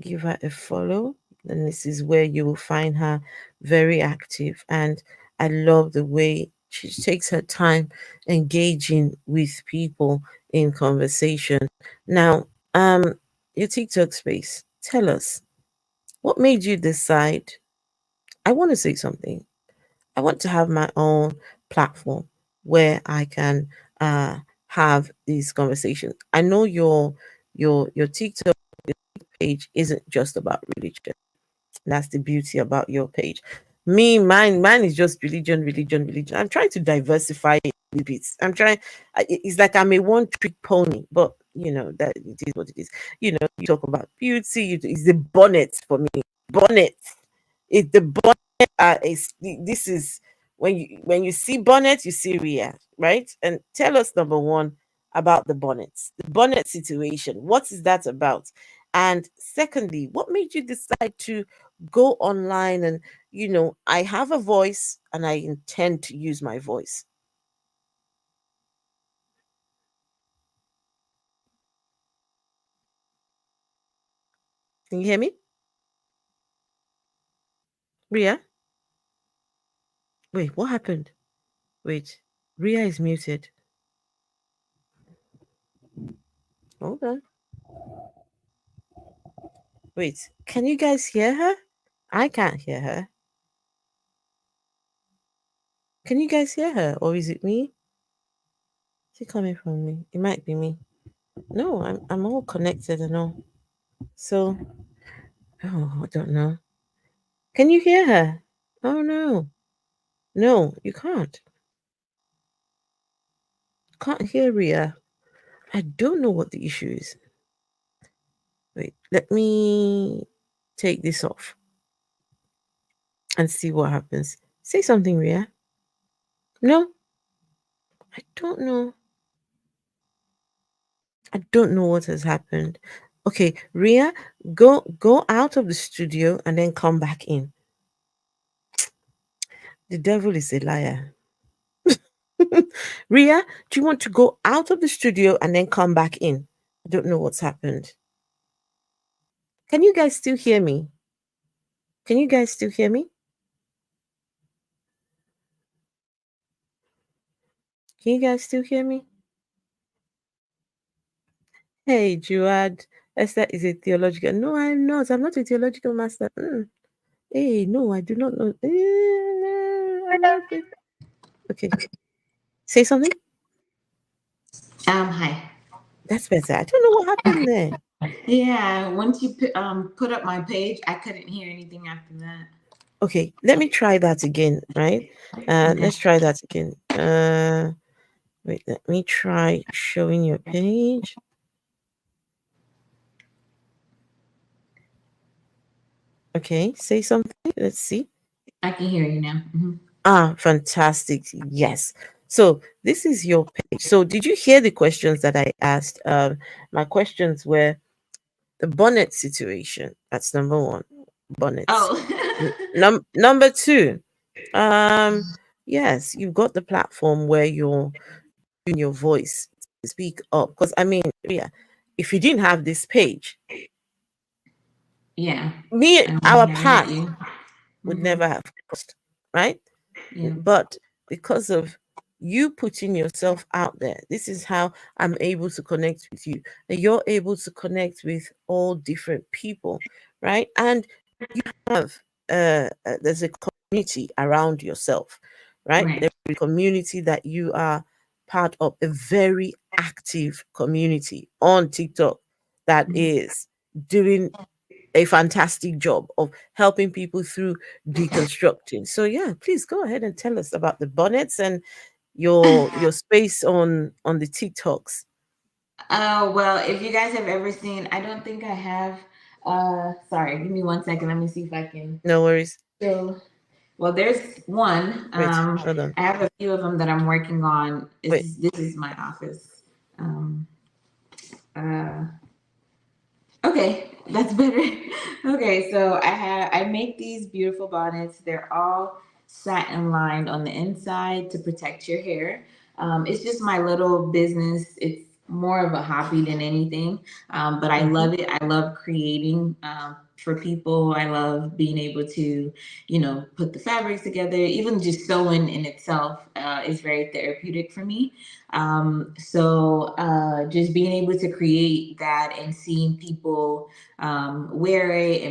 Give her a follow. And this is where you will find her very active. And I love the way she takes her time engaging with people in conversation. Now, your TikTok space, tell us, what made you decide? I want to say something. I want to have my own platform where I can have these conversations. I know your TikTok page isn't just about religion. That's the beauty about your page. Mine is just religion, religion, religion. I'm trying to diversify it a little bit. It's like I'm a one trick pony, but that it is what it is. You talk about beauty. It's the bonnet for me. Bonnet. It's the bonnet. This is when you see bonnet, you see Ria, right? And tell us, number one, about the bonnet situation. What is that about? And secondly, what made you decide to go online and I have a voice and I intend to use my voice. Can you hear me? Ria? Wait, what happened? Wait, Ria is muted. Hold on. Wait, can you guys hear her? I can't hear her. Can you guys hear her? Or is it me? Is it coming from me? It might be me. No, I'm all connected and all. So I don't know. Can you hear her? Oh no. No, you can't. Can't hear Ria. I don't know what the issue is. Wait, let me take this off and see what happens. Say something, Ria. No, I don't know. I don't know what has happened. Okay, Ria, go out of the studio and then come back in. The devil is a liar. Ria, do you want to go out of the studio and then come back in? I don't know what's happened. Can you guys still hear me? Can you guys still hear me? Can you guys still hear me? Hey, Juad. Esther is a theological. No, I'm not. I'm not a theological master. Hey, no, I do not know. I'm not. Okay. Say something. Hi. That's better. I don't know what happened there. Yeah, once you put up my page, I couldn't hear anything after that. Okay, let me try that again, right? Okay. Let's try that again. Wait, let me try showing your page. Okay, say something. Let's see. I can hear you now. Ah, fantastic. Yes. So this is your page. So did you hear the questions that I asked? My questions were the bonnet situation. That's number one. Bonnets. Oh. Number two. Um, yes, you've got the platform where you're using your voice to speak up. Because I mean, yeah, if you didn't have this page, Yeah, me, I wouldn't our have never met path you. would Hmm. never have crossed, right? Yeah. But because of you putting yourself out there, this is how I'm able to connect with you. And you're able to connect with all different people, right? And have there's a community around yourself, right? Right. There's a community that you are part of, a very active community on TikTok that Mhm. is doing a fantastic job of helping people through deconstructing. So yeah, please go ahead and tell us about the bonnets and your space on the TikToks. Well, if you guys have ever seen, I don't think I have. Sorry, give me 1 second. Let me see if I can. No worries. So, well, there's one. Wait, hold on. I have a few of them that I'm working on. Wait. This is my office. Um, uh, Okay, that's better. Okay, so I make these beautiful bonnets. They're all satin lined on the inside to protect your hair. It's just my little business. It's more of a hobby than anything, but I Mm-hmm. love it. I love creating for people. I love being able to, put the fabrics together. Even just sewing in itself is very therapeutic for me. Just being able to create that and seeing people wear it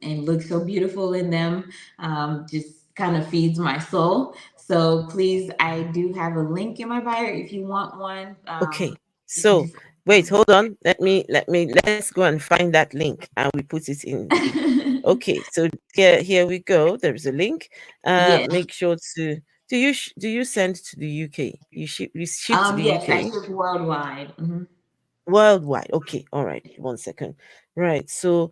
and look so beautiful in them just kind of feeds my soul. So please, I do have a link in my bio if you want one. Okay. You can So just wait, hold on. Let's go and find that link and we put it in the okay. So here we go. There's a link. yes. Make sure to do you send to the UK? You ship to the Yes, I UK? ship worldwide. Worldwide. Okay, all right. 1 second. Right. So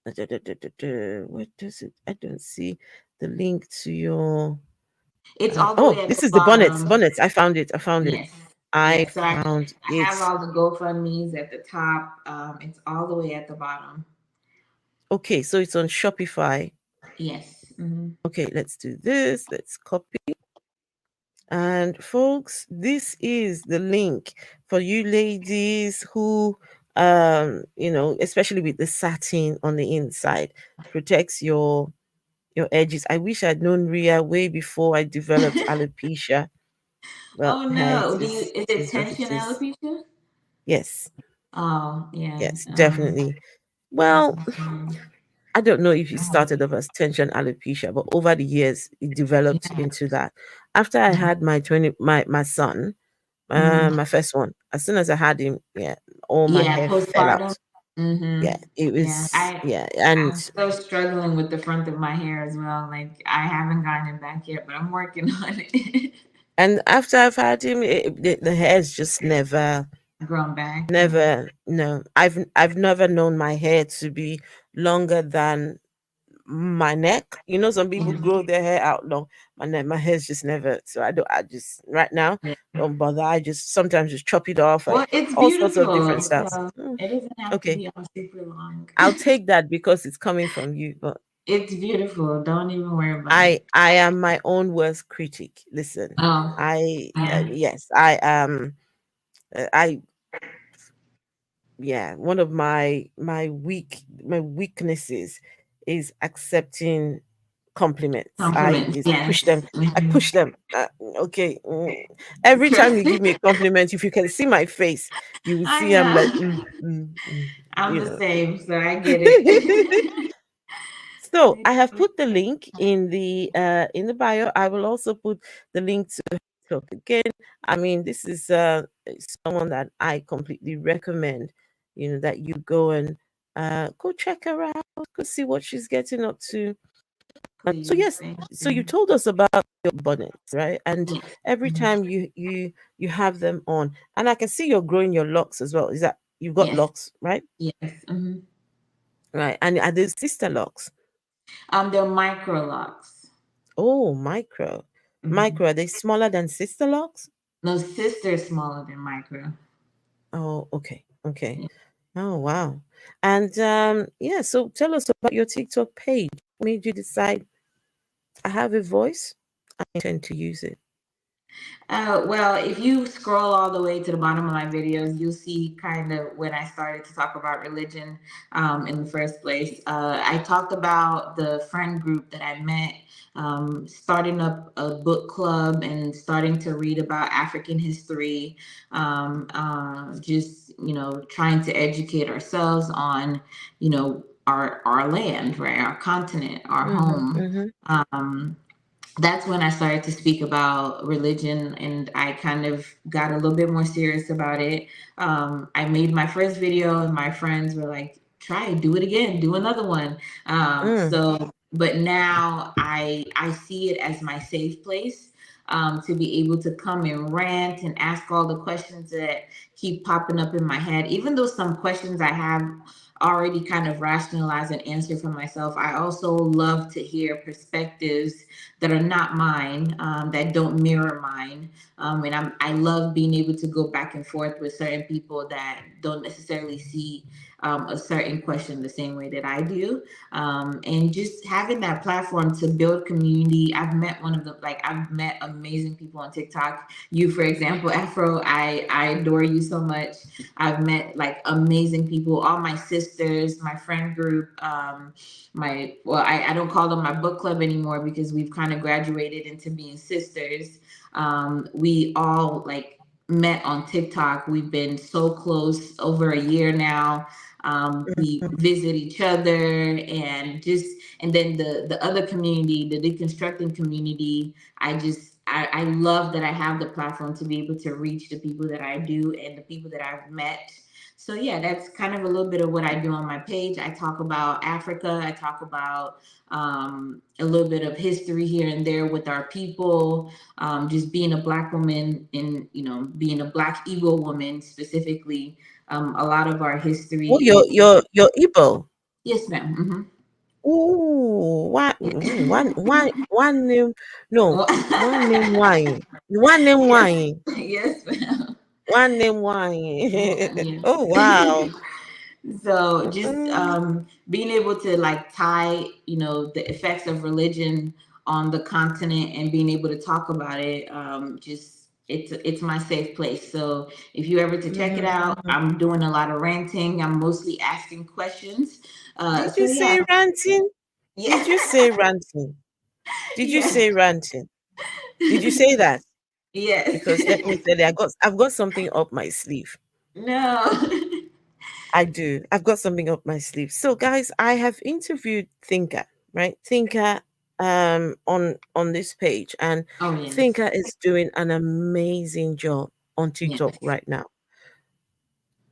what does it? I don't see the link to your It's all the way oh, at this the is the bonnets. bottom. Bonnets. I found it. I found it. Yes. I Yes. So found I it. have all the GoFundMe's at the top. It's all the way at the bottom. Okay, so it's on Shopify. Yes. Okay, let's do this. Let's copy. And folks, this is the link for you ladies who especially with the satin on the inside, protects your edges. I wish I'd known Ria way before I developed alopecia. Well, Oh hey, no. Is it it is what it tension is. alopecia? Yes, Oh yeah. yes, definitely. Well, I don't know if it started off as tension alopecia, but over the years it developed into that. After I had my son, Mhm. my first one, as soon as I had him, yeah, all my Yeah, hair fell postpartum. out. Yeah, it Yeah, was yeah, and I'm still struggling with the front of my hair as well. Like I haven't gotten it back yet, but I'm working on it. and after I've had him, the hair's just Grown back. Yeah. never no. I've never known my hair to be longer than my neck. You know, some people grow Mhm. their hair out long. My neck, my hair's just never. So I don't. I just right now Yeah. don't bother. I just sometimes just chop it off. Well, it's All sorts of different beautiful. styles. So it doesn't have to Okay, be all super long. I'll take that because it's coming from you. But It's beautiful. Don't even worry about it. I am my own worst critic. Listen, Oh, I yeah. yes, I am. I yeah, one of my weaknesses is accepting compliments. I Compliments. just push Yes. them. I push them. Okay. Every time Trust. you give me a compliment, if you can see my face, you will I see I'm like, know. I'm you the know. same, so I get it. So I have put the link in the bio. I will also put the link to her talk again. I mean, this is someone that I completely recommend. You know that you go and go check her out, go see what she's getting up to. So Please, yes, thank so you you. told us about your bonnets, right? And Yes. every Mhm. time you have them on, and I can see you're growing your locks as well. Is that you've got Yes. locks, right? Yes. Right, and are those sister locks? They're micro locks. Oh, micro. Hmm. Micro, are they smaller than sister locks? No, sister smaller than micro. Oh, okay. Okay. Yeah. Oh, wow. And yeah, so tell us about your TikTok page. What made you decide I have a voice? I intend to use it. Well, if you scroll all the way to the bottom of my videos, you'll see kind of when I started to talk about religion in the first place. I talked about the friend group that I met, starting up a book club and starting to read about African history, just, trying to educate ourselves on, our land, right? Our continent, our Mm-hmm, home. mm-hmm, Um, that's when I started to speak about religion, and I kind of got a little bit more serious about it. I made my first video, and my friends were like, "Try it, do it again, do another one." mm, But now I see it as my safe place. To be able to come and rant and ask all the questions that keep popping up in my head, even though some questions I have already kind of rationalized and answered for myself, I also love to hear perspectives that are not mine, that don't mirror mine. And I love being able to go back and forth with certain people that don't necessarily see a certain question the same way that I do. And just having that platform to build community. I've met amazing people on TikTok. You, for example, Afro, I adore you so much. I've met like amazing people, all my sisters, my friend group, I don't call them my book club anymore because we've kind of graduated into being sisters. We all like met on TikTok. We've been so close over a year now. We visit each other, and then the other community, the deconstructing community. I love that I have the platform to be able to reach the people that I do and the people that I've met. So yeah, that's kind of a little bit of what I do on my page. I talk about Africa. I talk about a little bit of history here and there with our people. Just being a black woman and being a black Igbo woman specifically. A lot of our history Oh, is your Igbo. yes, ma'am. Ooh, one name, no, one name Mm-hmm. wine. One name Yes, wine. yes, ma'am. One name wine. Yeah. Oh wow. So just Mm, being able to like tie, the effects of religion on the continent and being able to talk about it, just it's my safe place. So if you ever to check it mhm. out, I'm doing a lot of ranting. I'm mostly asking questions. Did So you yeah, say ranting? yeah, Did you say ranting? Did you yeah, say ranting? Did you say that? yes. Because let me tell you, I've got something up my sleeve. No. I do. I've got something up my sleeve. So guys, I have interviewed Thinker, right? Thinker on this page, and Oh yes, Thinker is doing an amazing job on TikTok yes, right now.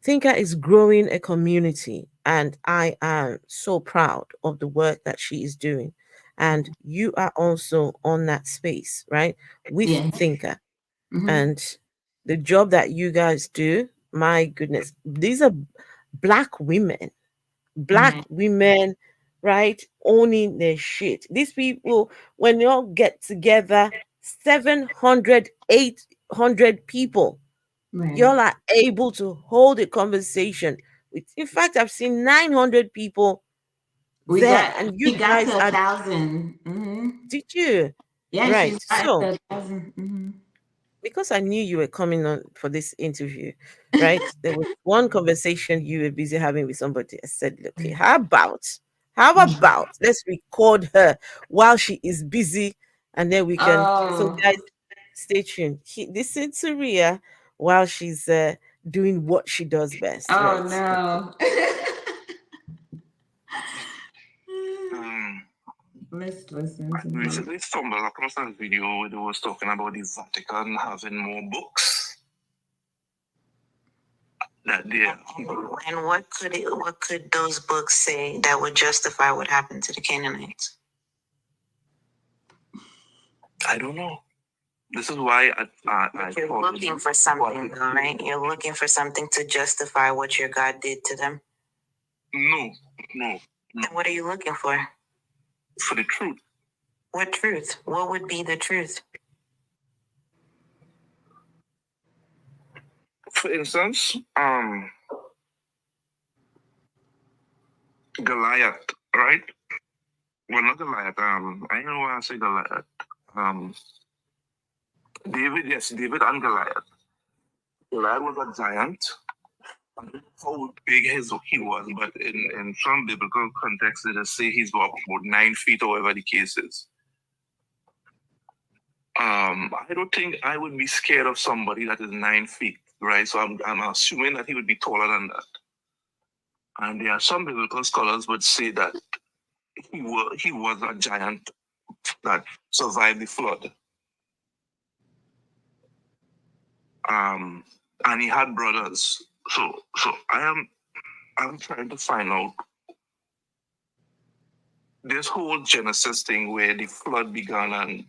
Thinker is growing a community, and I am so proud of the work that she is doing. And you are also on that space, right? With yes. Thinker. Hmm. And the job that you guys do, my goodness, these are black women, black Right. women right? Owning their shit. These people, when you all get together, 700, 800 people, Right. y'all are able to hold a conversation with, in fact, I've seen 900 people We there, got and you she got guys to a are, thousand. Mm-hmm. did you? Yeah, she's Right. got So, to 1,000. Mm-hmm. because I knew you were coming on for this interview, right? There was one conversation you were busy having with somebody. I said, okay, how about let's record her while she is busy, and then we can. So, Oh, guys, stay tuned. Listen to Ria while she's doing what she does best, oh right? Okay. no. Um, Let's listen I to this. recently stumbled across a video where they was talking about the Vatican having more books that they. And what could those books say that would justify what happened to the Canaanites? I don't know. This is why you're looking for something, though, right? You're looking for something to justify what your God did to them. No, no. Then what are you looking for? For the truth. What truth? What would be the truth? For instance, Goliath, right? Well, not Goliath. I know why I say Goliath. Um, David, yes, David and Goliath. Goliath was a giant. I don't know how big he was, but in some biblical context, they just say he's about 9 feet, or whatever the case is. I don't think I would be scared of somebody that is 9 feet, right? So I'm assuming that he would be taller than that. And there are some biblical scholars would say that he was a giant that survived the flood. And he had brothers. So I'm trying to find out this whole Genesis thing where the flood began and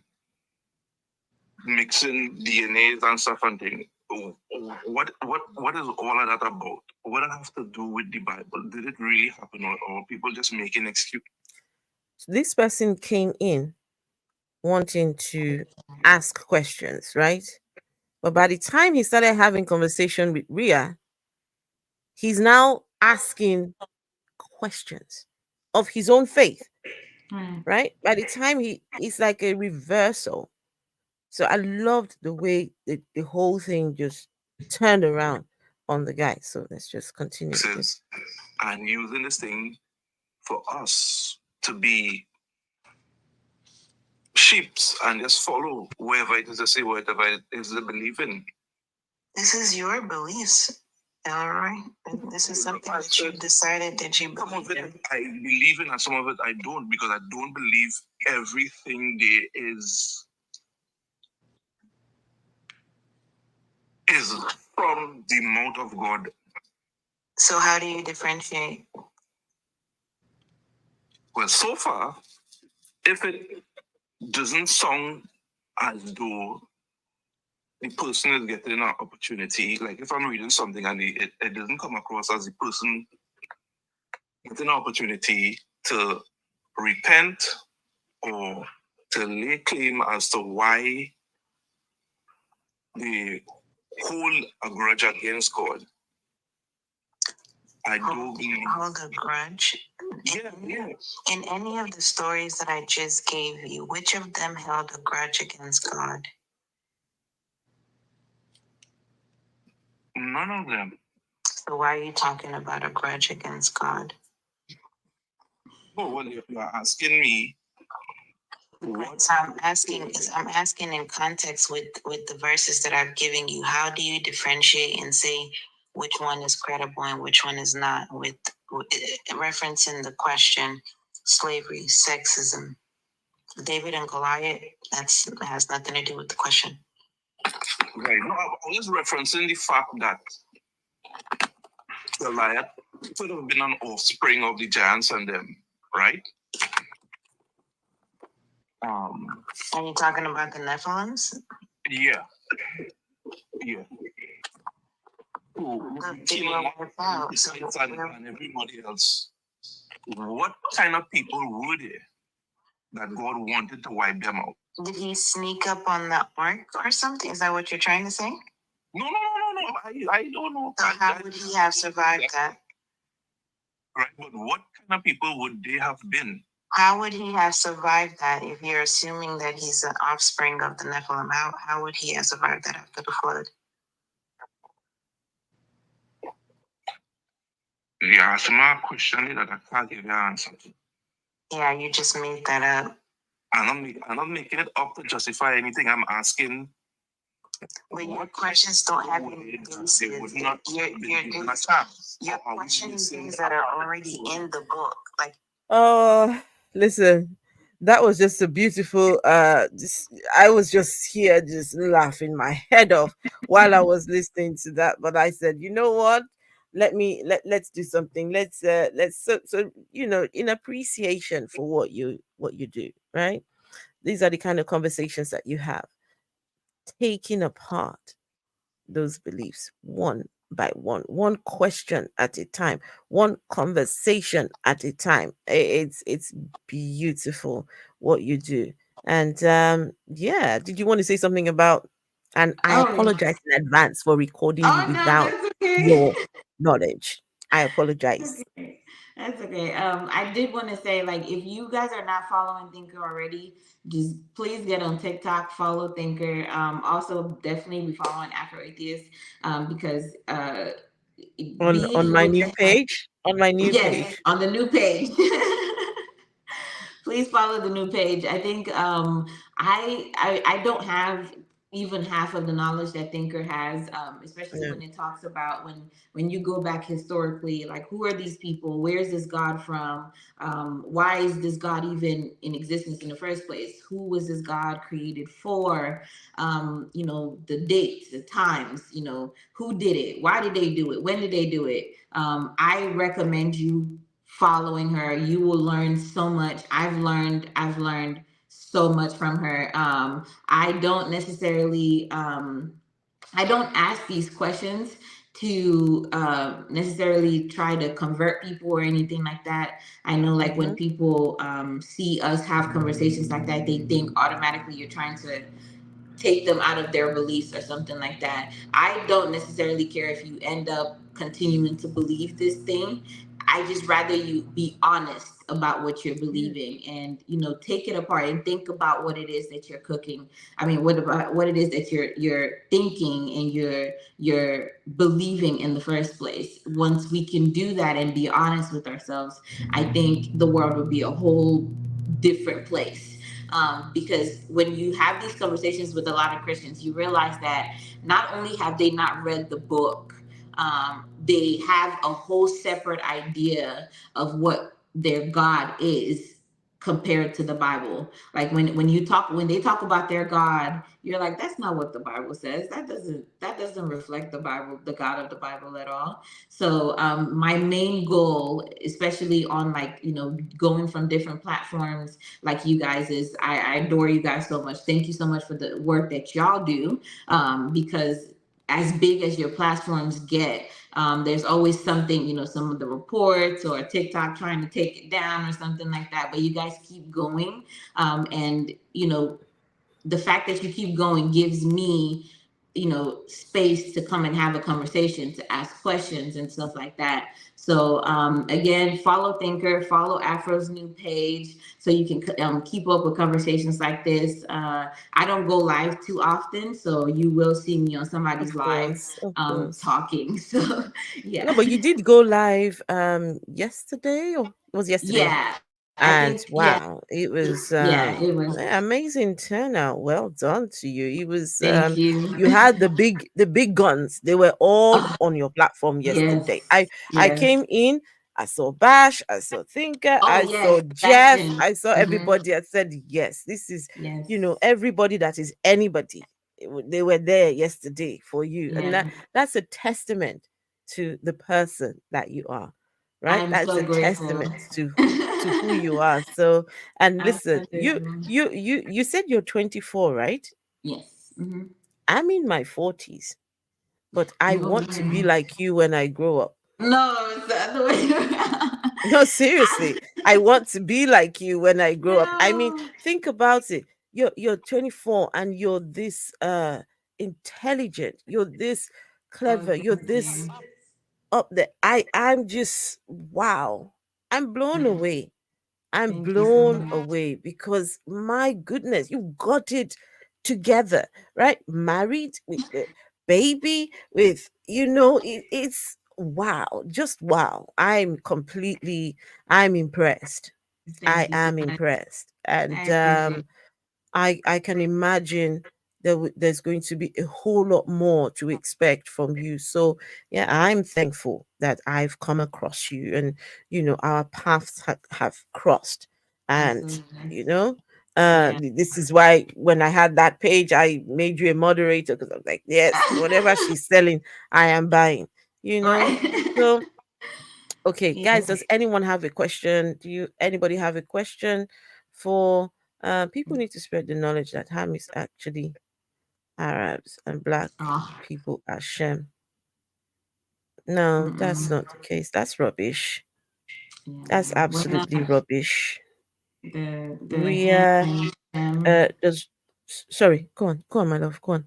mixing DNAs and stuff and thing. What is all of that about? What does it have to do with the Bible? Did it really happen, or people just making excuse? So this person came in wanting to ask questions, right? But by the time he started having conversation with Ria, he's now asking questions of his own faith, Right. right? By the time it's like a reversal. So I loved the way the whole thing just turned around on the guy. So let's just continue with this. And using this thing for us to be sheeps and just follow wherever it is to say whatever it is they believe in. This is your beliefs, all right? And this is something that you decided that you believe. Some of it I believe in, and some of it I don't, because I don't believe everything there is from the mouth of God. So how do you differentiate? Well, so far, if it doesn't sound as though the person is getting an opportunity, like if I'm reading something and it doesn't come across as the person getting an opportunity to repent or to lay claim as to why they hold a grudge against God. I do believe. Hold a grudge? Yeah. In any of the stories that I just gave you, which of them held a grudge against God? None of them. So why are you talking about a grudge against God? Oh, well, you're asking me. What? So I'm asking in context with the verses that I've given you. How do you differentiate and say which one is credible and which one is not? With referencing the question, slavery, sexism, David and Goliath. That has nothing to do with the question. Right. No, I was referencing the fact that Goliath could have been an offspring of the giants and them, right? Are you talking about the Nephilims? Yeah. Yeah. Who were wiped out. So and everybody else. What kind of people were there that God wanted to wipe them out? Did he sneak up on the ark or something? Is that what you're trying to say? No, no, no, no, no. I don't know. So how would he have survived that? Right, but what kind of people would they have been? How would he have survived that if you're assuming that he's an offspring of the Nephilim? How would he have survived that after the flood? You ask me a question that I can't give you an answer to. Yeah, you just made that up. I'm not making it up to justify anything. I'm asking. But your questions don't have any basis. You're questioning things that are already in the book. Like, Oh, listen, that was just a beautiful. I was just here, just laughing my head off while I was listening to that. But I said, you know what? Let's do something. Let's so in appreciation for what you do, right? These are the kind of conversations that you have, taking apart those beliefs one by one question at a time, one conversation at a time. It's beautiful what you do. And yeah, did you want to say something about? And I Oh, apologize in advance for recording you oh no, without that's okay. your knowledge. I apologize. Okay. That's okay. I did want to say, like, if you guys are not following Thinker already, just please get on TikTok, follow Thinker. Also, definitely be following Afro Atheist, because On being my able new to have, page, on my new yes, page. on the new page. Please follow the new page. I think I don't have even half of the knowledge that Thinker has, especially Yeah. when it talks about when you go back historically, like, who are these people? Where's this God from? Why is this God even in existence in the first place? Who was this God created for? The dates, the times, who did it? Why did they do it? When did they do it? I recommend you following her. You will learn so much. I've learned so much from her. I don't necessarily I don't ask these questions to necessarily try to convert people or anything like that. I know, like, when Mm-hmm. people see us have conversations like that, they think automatically you're trying to take them out of their beliefs or something like that. I don't necessarily care if you end up continuing to believe this thing. I just rather you be honest about what you're Yeah. believing, and take it apart and think about what it is that you're cooking. I mean, what about what it is that you're thinking and you're believing in the first place. Once we can do that and be honest with ourselves, I think the world would be a whole different place. Because when you have these conversations with a lot of Christians, you realize that not only have they not read the book, they have a whole separate idea of what their God is compared to the Bible. Like, when they talk about their God, you're like, that's not what the Bible says. That doesn't reflect the Bible, the God of the Bible, at all. So my main goal, especially on, like, going from different platforms like you guys, is I adore you guys so much. Thank you so much for the work that y'all do, because as big as your platforms get, there's always something, some of the reports or TikTok trying to take it down or something like that. But you guys keep going, and the fact that you keep going gives me, space to come and have a conversation, to ask questions and stuff like that. So again, follow Thinker, follow Afro's new page, so you can keep up with conversations like this. I don't go live too often, so you will see me on somebody's Of live course, of course. talking. So No, yeah. but you did go live yesterday, or it was yesterday? Yeah, I think, And yeah, wow, it was yeah, it was. yeah, amazing turnout. Well done to you. It was Thank you. you had the big guns. They were all Oh, on your platform yesterday. yes, I yes. came in, I saw Bash, I saw Thinker, Oh I saw yes, Jeff, Sebastian. I saw Hmm. everybody. I said, yes, this is, Yes, everybody that is anybody. They were there yesterday for you. And yeah. that's a testament to the person that you are, right? I'm That's so a grateful. testament to who you are. So, and I'm listen, so you grateful. you you you said you're 24, right? Yes. Hmm. I'm in my 40s, but I Oh want to be man. like you when I grow up. No, it's the other way around. No, seriously. I want to be like you when I grow up. I mean, No. think about it. You're 24 and you're this intelligent. You're this Oh, clever. You're thank this you. up there. I'm just wow. I'm blown Yeah. away. I'm Thank you so blown much. away because my goodness, you got it together, right? Married with the baby, with it's wow, just wow. I'm impressed. I Thank you so am much. impressed. And I appreciate I can imagine there's going to be a whole lot more to expect from you. So yeah, I'm thankful that I've come across you, and our paths have crossed, and absolutely. you know. Yeah. This is why when I had that page, I made you a moderator because I was like, yes, whatever she's selling, I am buying. You know, Right. so okay, Yeah. guys, does anyone have a question? Anybody have a question for people need to spread the knowledge that Ham is actually Arabs and black Oh, people are Shem. No, that's mm-mm. not the case. That's rubbish. That's Yeah. Well, absolutely rubbish. the ham Ria, and does sorry, go on, my love, go on.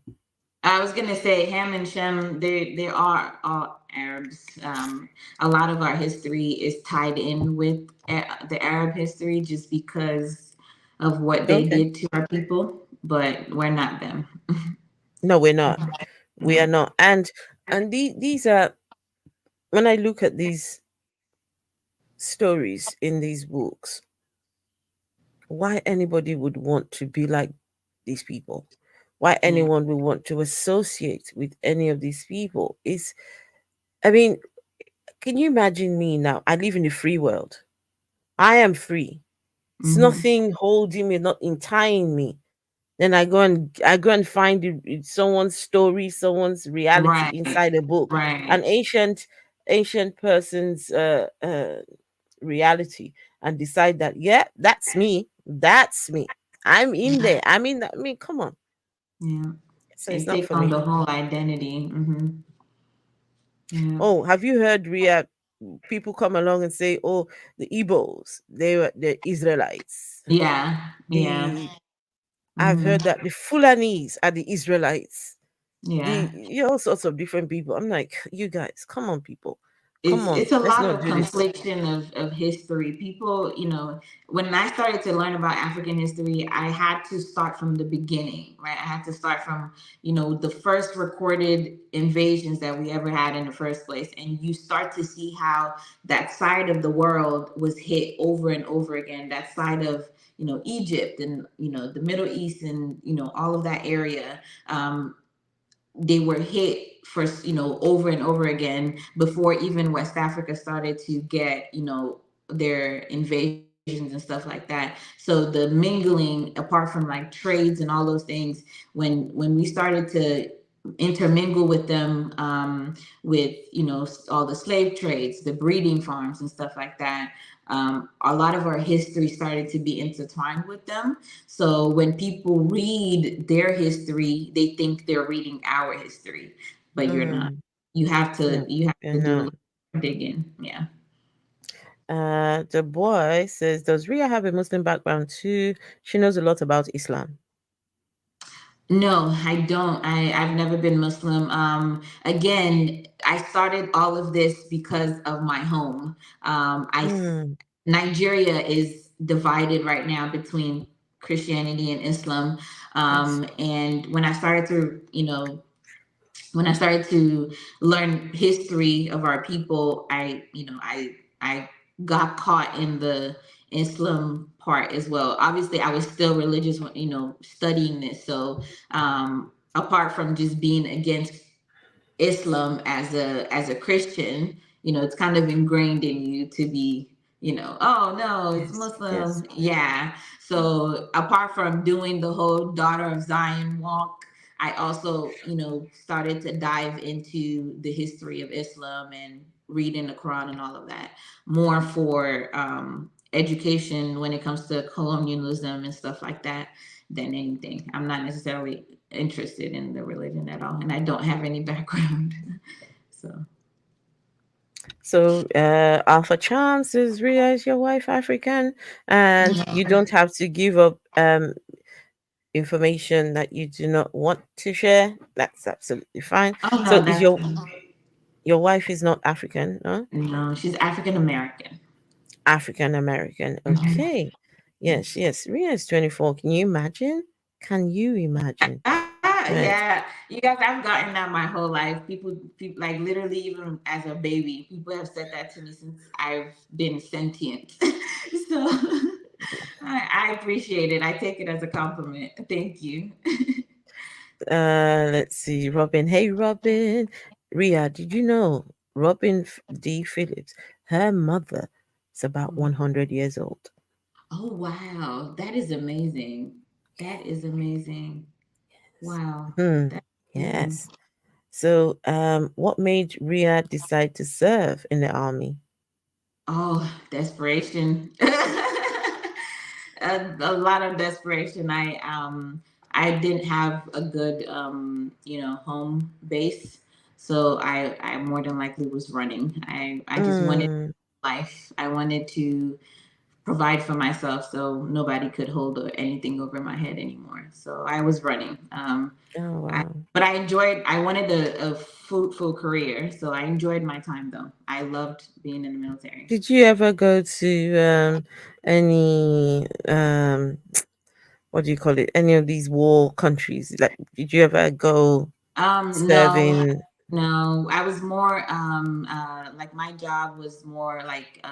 I was gonna say Ham and Shem. They are all Arabs. A lot of our history is tied in with the Arab history, just because of what they Okay. did to our people. But we're not them. No, we're not. We are No. not. And these are when I look at these stories in these books, why anybody would want to be like these people, why Yeah. anyone would want to associate with any of these people is, I mean, can you imagine me now? I live in a free world. I am free. It's Mm-hmm. nothing holding me, nothing tying me. Then I go and find someone's story, someone's reality Right. inside a book, an Right. ancient person's reality, and decide that, yeah, that's me. I'm in there. I mean, come on. Yeah. So it's It not takes for on me. the whole identity. Mm-hmm. Yeah. Oh, have you heard, Ria, people come along and say, oh, the Igbos, the Israelites. Yeah. Yeah. The I've Mm-hmm. heard that the Fulanese are the Israelites. Yeah. All sorts of different people. I'm like, you guys, come on, people. Come It's on. a Let's lot not of do this. confliction of history. People, when I started to learn about African history, I had to start from the beginning, right? I had to start from, the first recorded invasions that we ever had in the first place. And you start to see how that side of the world was hit over and over again. That side of, Egypt and, the Middle East and, all of that area. They were hit for over and over again before even West Africa started to get their invasions and stuff like that. So the mingling, apart from like trades and all those things, when we started to intermingle with them, with all the slave trades, the breeding farms and stuff like that, a lot of our history started to be intertwined with them. So when people read their history, they think they're reading our history, but you're not. Mm, You have to no, you have you're to do a not. little digging. Yeah. The boy says, does Ria have a Muslim background too? She knows a lot about Islam. No, I don't. I've never been Muslim. Again, I started all of this because of my home. Mm, Nigeria is divided right now between Christianity and Islam. yes. And when I started to learn history of our people, I got caught in the Islam part as well. Obviously, I was still religious when studying this. So apart from just being against Islam as a Christian, it's kind of ingrained in you to be, oh no, it's Yes. Yes. Muslim. Yeah. So apart from doing the whole Daughter of Zion walk, I also, started to dive into the history of Islam and reading the Quran and all of that, more for education when it comes to colonialism and stuff like that than anything. I'm not necessarily interested in the religion at all, and I don't have any background. So So, Alpha Charms is Ria is your wife African, and you don't have to give up information that you do not want to share. That's absolutely fine. Oh So, no, is that's your wife is not African, no? no. She's African American. African American. Okay. Yes, yes. Ria is 24. Can you imagine? Can you imagine? Right. Yeah, you guys, I've gotten that my whole life. People, like literally, even as a baby, people have said that to me since I've been sentient. So I appreciate it. I take it as a compliment. Thank you. Let's see. Robin. Hey, Robin. Ria, did you know D. Phillips, her mother is about 100 years old? Oh wow, that is amazing. That is amazing. Wow, Hmm. that's amazing. Yes. So, what made Ria decide to serve in the army? Oh, desperation. A lot of desperation. I didn't have a good home base, so I more than likely was running. I just wanted Mm. life. I wanted to provide for myself, so nobody could hold anything over my head anymore. So I was running. Oh, wow. But I enjoyed. I wanted a fruitful career, so I enjoyed my time though. I loved being in the military. Did you ever go to any what do you call it? Any of these war countries? Like, did you ever go No, serving? no. I was more like my job was more like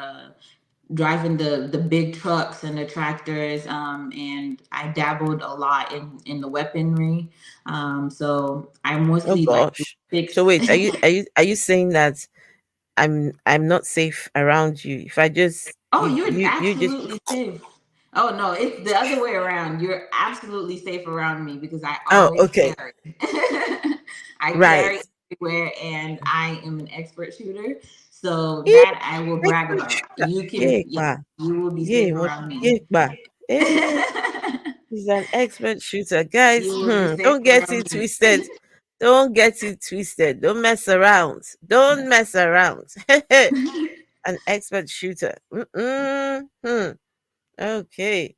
driving the big trucks and the tractors. And I dabbled a lot in the weaponry. So I Oh mostly like gosh. So fix. wait, are you saying that I'm not safe around you? If I just Oh, you you're you just absolutely safe. Oh no, it's the other way around. You're absolutely safe around me because I oh, always okay. carry. I Right. carry everywhere, and I am an expert shooter. So Yeah, that I will brag expert about. shooter. You can, Yeah, yeah, pa. you will be Yeah, safe what around me. yeah, pa. Eh, he's an expert shooter. Guys, You will be safe don't get around it me. twisted. Don't get it twisted. Don't mess around. Don't mess around. An expert shooter. Mm-mm. Hmm. Okay.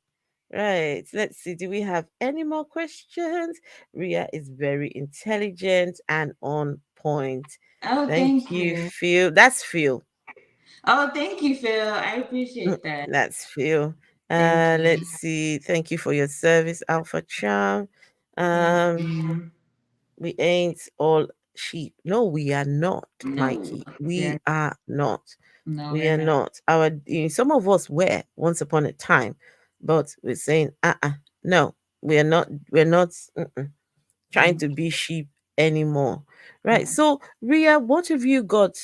Right. Let's see. Do we have any more questions? Ria is very intelligent and on point. Oh, Thank thank you, you. Phil. That's Phil. Oh, thank you, Phil. I Mm, appreciate that. That's Phil. Thank you. Let's see. Thank you for your service, Alpha Charm. Thank Um, you. we ain't all sheep. No, we are not, No, Mikey. yeah, We are not. no, We we're are not. not. Some of us were once upon a time, but we're saying, no, we are not. We're not trying to be sheep anymore, right? No. So, Ria, what have you got?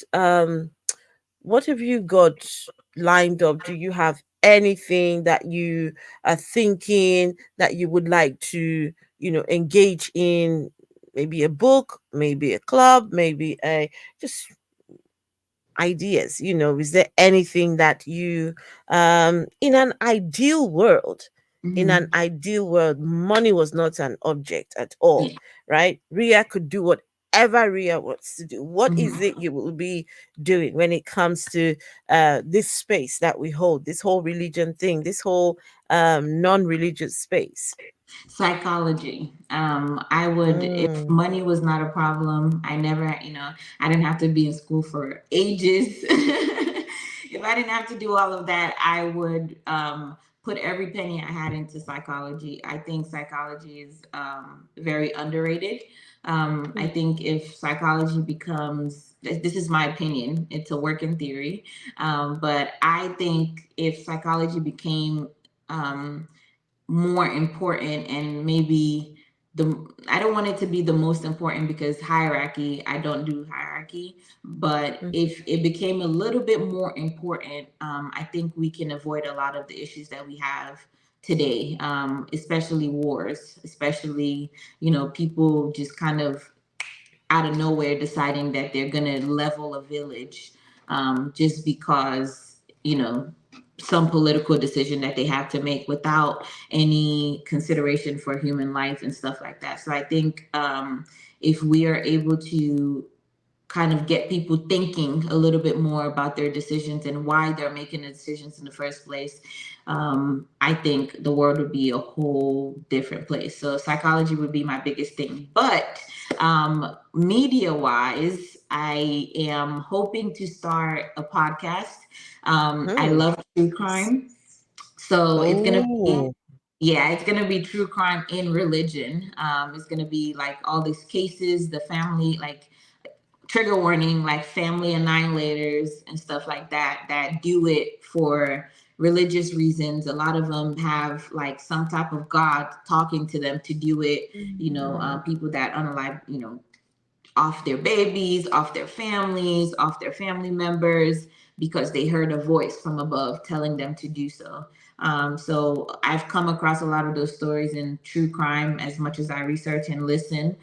What have you got lined up? Do you have anything that you are thinking that you would like to, engage in? Maybe a book, maybe a club, maybe a just ideas. Is there anything that you in an ideal world, Hmm. money was not an object at all, Yeah. right? Ria could do whatever Ria wants to do. What is Hmm. it you will be doing when it comes to this space that we hold, this whole religion thing, this whole non-religious space? Psychology. I would, if Mm, money was not a problem, I never, I didn't have to be in school for ages. If I didn't have to do all of that, I would put every penny I had into psychology. I think psychology is very underrated. I mm, think if psychology becomes, this is my opinion, it's a working theory, but I think if psychology became um, more important and maybe I don't want it to be the most important because hierarchy, I don't do hierarchy, but mm, if it became a little bit more important, I think we can avoid a lot of the issues that we have today, especially wars, especially, people just kind of out of nowhere deciding that they're going to level a village just because, some political decision that they have to make without any consideration for human life and stuff like that. So I think if we are able to kind of get people thinking a little bit more about their decisions and why they're making the decisions in the first place, I think the world would be a whole different place. So psychology would be my biggest thing. But media wise, I am hoping to start a podcast. I Hmm. love true crime. So it's gonna be, Oh. yeah, it's gonna be true crime in religion. It's gonna be like all these cases, the family, like trigger warning, like family annihilators and stuff like that, that do it for religious reasons. A lot of them have like some type of God talking to them to do it. Mhm. People that unalive, off their babies, off their families, off their family members, because they heard a voice from above telling them to do so. So I've come across a lot of those stories in true crime as much as I research and listen.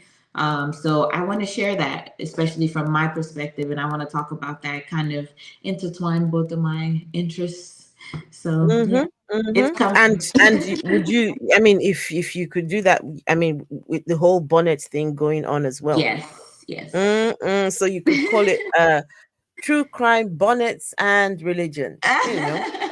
So I want to share that, especially from my perspective, and I want to talk about that, kind of intertwine both of my interests. So yeah, Mhm. it's Mhm. coming. Would you? I mean, if you could do that, I mean, with the whole bonnet thing going on as well. Yes, yes. Mm-mm. So you could call it true crime bonnets and religion.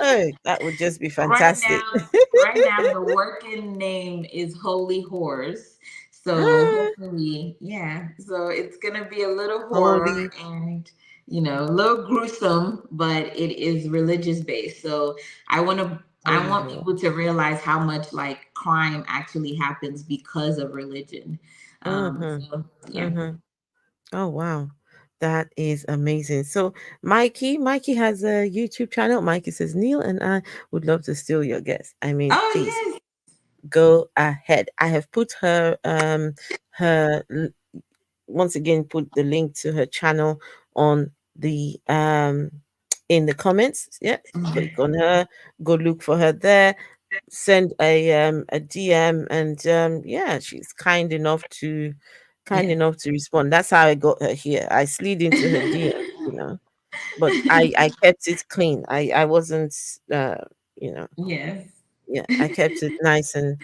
Hey, that would just be Right fantastic. now, right now the working name is Holy Horrors. So hopefully, yeah. So it's gonna be a little horror Holy and a little gruesome, but it is religious based. So I holy want war. people to realize how much like crime actually happens because of religion. Mhm. So yeah. Mhm. Oh wow. That is amazing. So Mikey has a YouTube channel. Mikey says, Neil and I would love to steal your guest. I mean, Oh please yes. go ahead. I have put her once again put the link to her channel on the in the comments. Yeah, Mhm. click on her, go look for her there, send a DM, and yeah, she's kind Yes. enough to respond. That's how I got her here. I slid into her DM, but I kept it clean. I wasn't you know Yes. yeah, I kept it nice and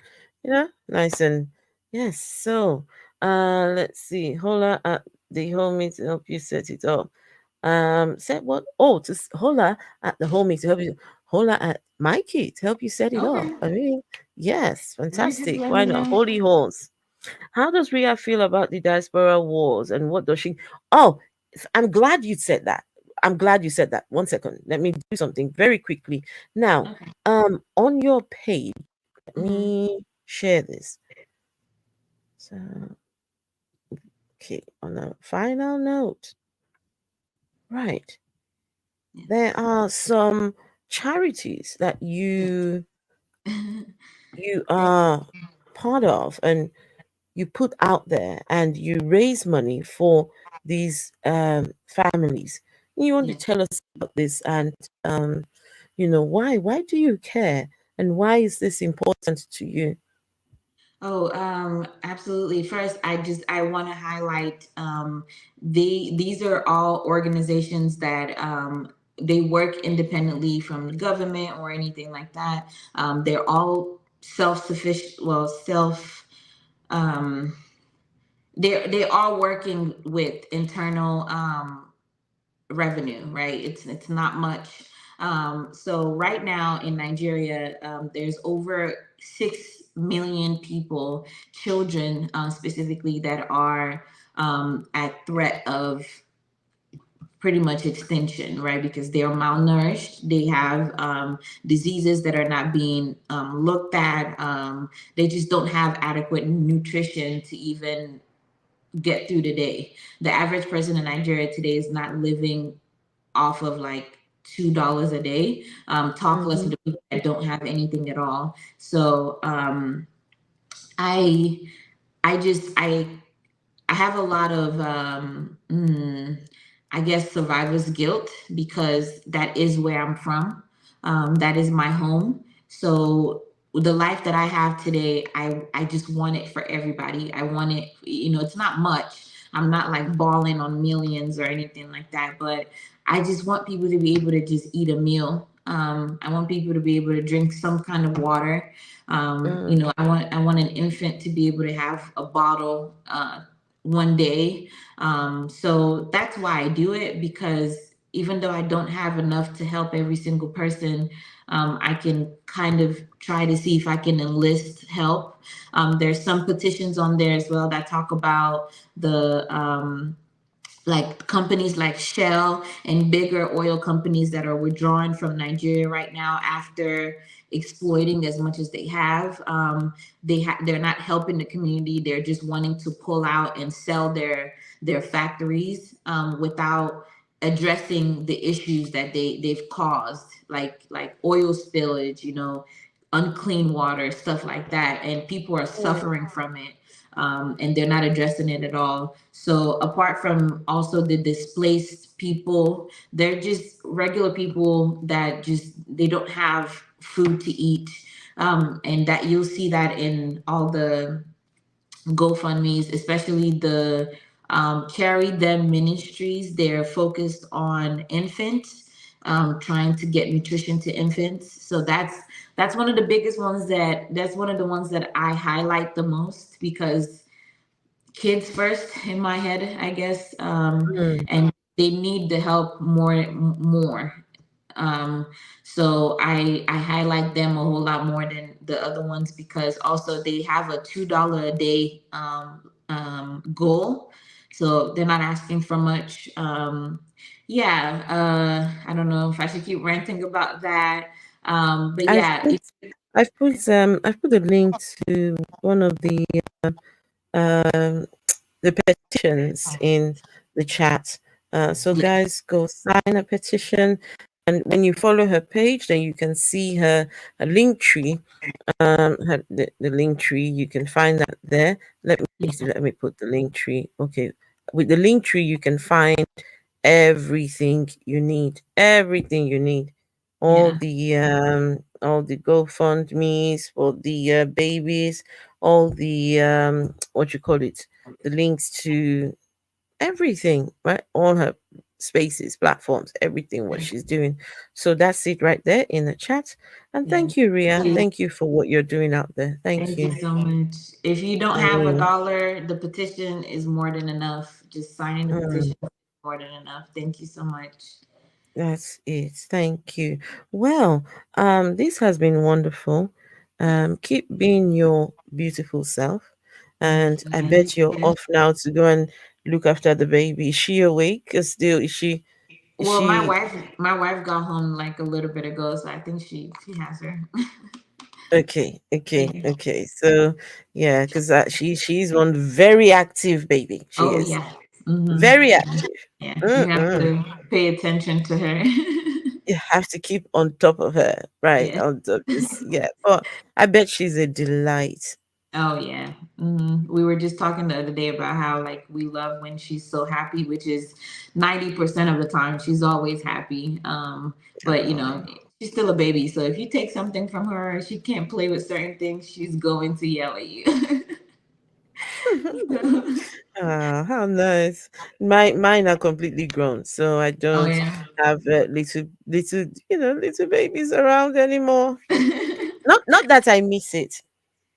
yes. So let's see. Hola at the homie to help you set it up. Set what? Oh, hola at the homie to help you. Hola at Mikey to help you set it up. Okay. I mean, yes, Right, just fantastic. let Why me not? know. Holy horse. How does Ria feel about the diaspora wars and what does she? Oh, I'm glad you said that. I'm glad you said that. One second. Let me do something very quickly. Now, Okay. on your page, let Hmm. me share this. So, okay, on a final note, right? There Yes. are some charities that you Thank are part of, and you put out there and you raise money for these families. You want to you. tell us about this and why do you care and why is this important to you? Oh, absolutely. First, I want to highlight these are all organizations that they work independently from the government or anything like that. They're all self-sufficient, well, um, they are working with internal revenue, right? It's not much. So right now in Nigeria, there's over 6 million people, children specifically, that are at threat of pretty much extinction, right? Because they're malnourished, they have diseases that are not being looked at. They just don't have adequate nutrition to even get through the day. The average person in Nigeria today is not living off of like $2 a day. Talk less of Mm-hmm. the people that don't have anything at all. So I I just I have a lot of I guess survivor's guilt because that is where I'm from. That is my home. So the life that I have today, I just want it for everybody. I want it, it's not much. I'm not like balling on millions or anything like that, but I just want people to be able to just eat a meal. I want people to be able to drink some kind of water. Mm-hmm. I want an infant to be able to have a bottle one day. So that's why I do it, because even though I don't have enough to help every single person, I can kind of try to see if I can enlist help. There's some petitions on there as well that talk about the like companies like Shell and bigger oil companies that are withdrawing from Nigeria right now after exploiting as much as they have. They're not helping the community. They're just wanting to pull out and sell their factories without addressing the issues that they've caused, like oil spillage, unclean water, stuff like that, and people are Mm, suffering from it. And they're not addressing it at all. So apart from also the displaced people, they're just regular people that just they don't have food to eat, and that you'll see that in all the GoFundMe's, especially the Carry Them Ministries. They're focused on infants, trying to get nutrition to infants. So that's one of the biggest ones that's one of the ones that I highlight the most, because kids first in my head, I guess, mm. and they need the help more. Um, so I highlight them a whole lot more than the other ones, because also they have a $2 a day goal, so they're not asking for much. Yeah, I don't know if I should keep ranting about that, but I've yeah, put I've put a link to one of um the petitions in the chat. So yeah, guys, go sign a petition, and when you follow her page, then you can see her link tree. The link tree, you can find that there. Let me put the link tree. Okay, with the link tree, you can find everything you need, yeah, all the GoFundMe's for the babies, all the what you call it, the links to everything, right? All her spaces, platforms, everything what yeah, she's doing. So that's it right there in the chat. And yeah. thank you, Ria. Please. Thank you for what you're doing out there. Thank Thank you you. so much. If you don't have a Mm, dollar, the petition is more than enough. Just signing the mm. petition is more than enough. Thank you so much. That's it. Thank you. Well, this has been wonderful. Keep being your beautiful self. And Thank you. I And you bet you're too. off now to go and look after the baby. Is she awake? Still, is Well, my she wife, my wife got home like a little bit ago, so I think she has her. okay? Okay, Yeah. okay. So yeah, because she's one very active baby. She Oh is yeah. Hmm. very active. Yeah. You have Mm-mm. to pay attention to her. You have to keep on top of her, right? Yeah. On top this, yeah. But I bet she's a delight. Oh yeah. We were just talking the other day about how like we love when she's so happy, which is 90% of the time she's always happy. But Oh. she's still a baby, so if you take something from her, she can't play with certain things, she's going to yell at you. Ah, how nice. Mine are completely grown, so I Oh don't yeah. have little babies around anymore. Not that I miss it.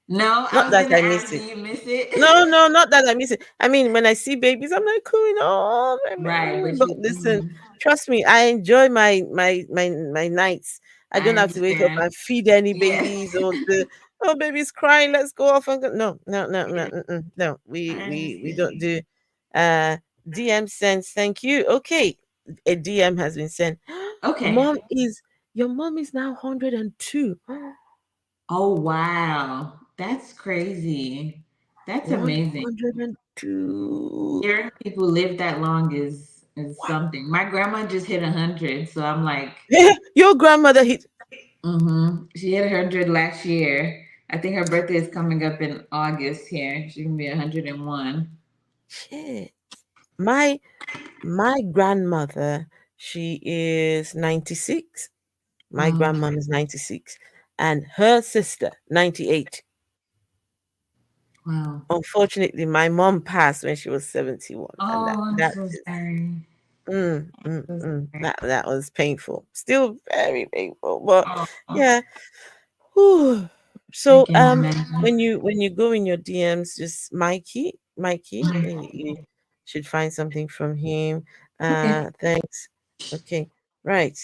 No, I Not was that gonna I miss ask, do it. you miss it? No, no, not that I miss it. I mean, when I see babies, I'm like, cool, oh, Right, but but you listen, trust me, I enjoy my nights. I I don't have to wake up understand. and feed any Yeah. babies or the oh baby's crying, let's go off and go. No, no, no, no, Yeah, mm-mm, no. I We don't understand. do uh DM sends. Thank you. Okay, a DM has been sent. Okay. Mom is your mom is now 102. Oh wow. That's crazy. That's amazing. 102. Hearing people live that long is something. My grandma just hit 100, so I'm like, Your grandmother hit she hit 100 last year. I think her birthday is coming up in August here. She can be 101. shit. My my grandmother, she is 96. My Mm, grandmom is 96. And her sister, 98. wow. Unfortunately, my mom passed when she was 71. And Oh, I'm that so is sorry. So sorry. that was painful. Still very painful. But Oh, yeah. Whew. I So can imagine. when you go in your DMs, just Mikey. Mikey. You should find something from him. Okay. Thanks. Okay, right.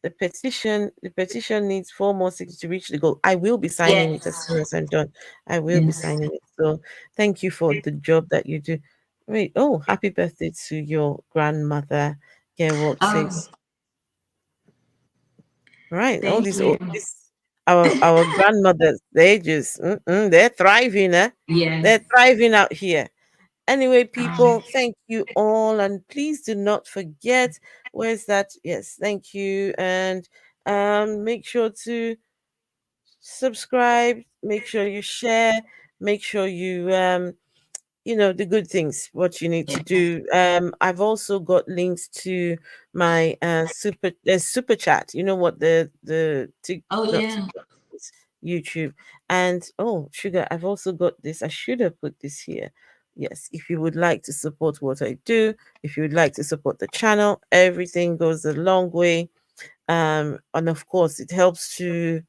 The petition needs 4 more signatures to reach the goal. I will be signing it as soon Yes. as I'm done. I will be Yes. signing it. So thank you for the job that you do. Wait, oh, happy birthday to your grandmother. Get what Oh, says right. All thank these you. this our grandmothers, they're thriving, eh? Yes. They're thriving out here. Anyway, Um, people, thank you all, and please do not forget where's that? Yes, thank you, and make sure to subscribe, make sure you share, make sure you the good things what you need to yeah. do. I've also got links to my super chat. You know what the Oh not yeah. TikTok is, YouTube. And oh sugar, I've also got this. I should have put this here. Yes, if you would like to support what I do, if you would like to support the channel, everything goes a long way. And of course it helps to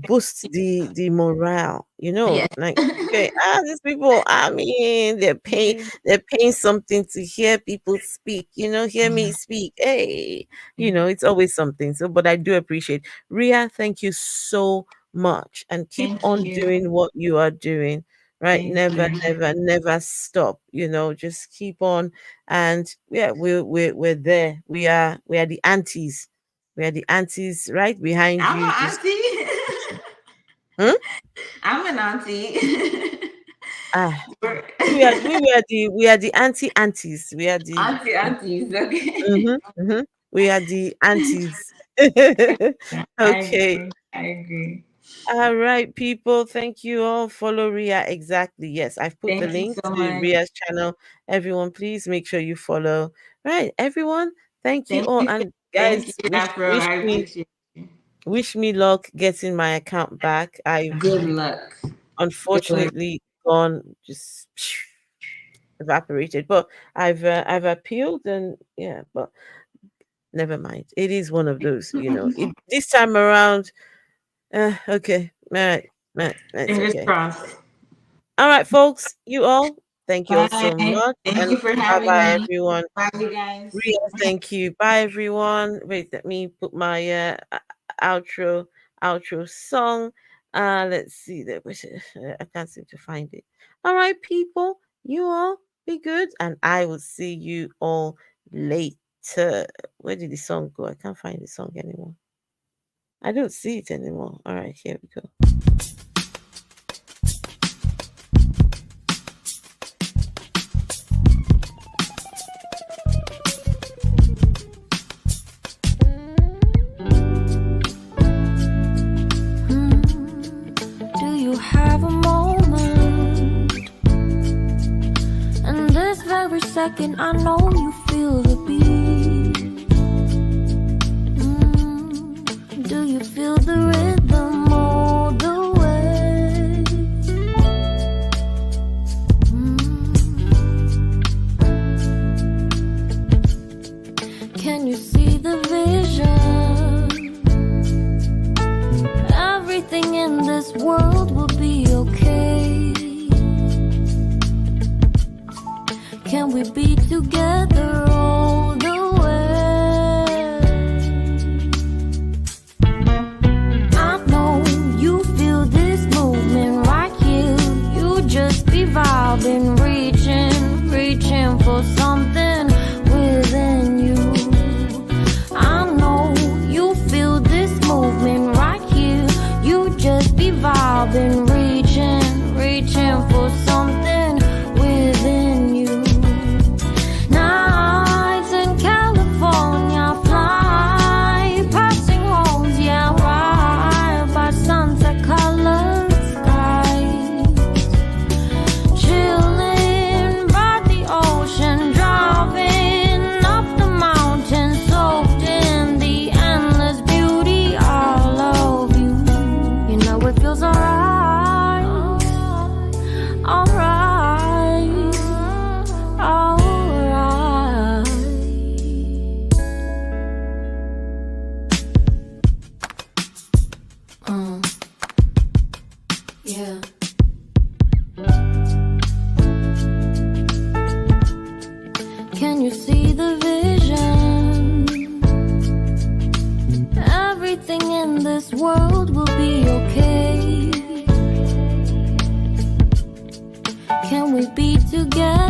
boost the morale, Yes. like, okay, these people, I mean, they're paying something to hear people speak, hear me speak. Hey, it's always something. So, but I do appreciate Ria. Thank you so much, and keep Thank on you. doing what you are doing. Right, Thank never, you. never, never stop. Just keep on, and yeah, we're there. We are the aunties. We are the aunties right behind I'm you. an Just auntie. hmm? I'm an auntie. ah, We're- we are the aunties. We are the aunties. Okay. we are the aunties. I Okay. agree. I agree. All right, people. Thank you all. Follow Ria exactly. Yes, I've put the Thank you link so to much. Ria's channel. Everyone, please make sure you follow. Right, everyone. Thank you Thank all. you. And Thank guys, you, wish Afro. wish I me appreciate you. wish me luck getting my account back. I've Good luck. Good luck. unfortunately gone just evaporated. But I've appealed, and yeah, but never mind. It is one of those, this time around. Okay, all right, it's Fingers okay. crossed. All right, folks, you all. Thank you all so Bye. much, Thank and you for bye having bye, me. everyone. Bye, you guys. Ria, thank you. Bye, everyone. Wait, let me put my outro outro song. Let's see. I can't seem to find it. All right, people. You all be good, and I will see you all later. Where did the song go? I can't find the song anymore. I don't see it anymore. All right, here we go. Do you have a moment? And this very second, I know you feel the beat. Do you feel the rhythm all the way? Can you see the vision? Everything in this world will be okay. Can we be together all the way? I know you feel this movement right here. You just be vibing, reaching for something within you. I know you feel this movement right here. You just be vibing, reaching for something within you. Now world will be okay. Can we be together?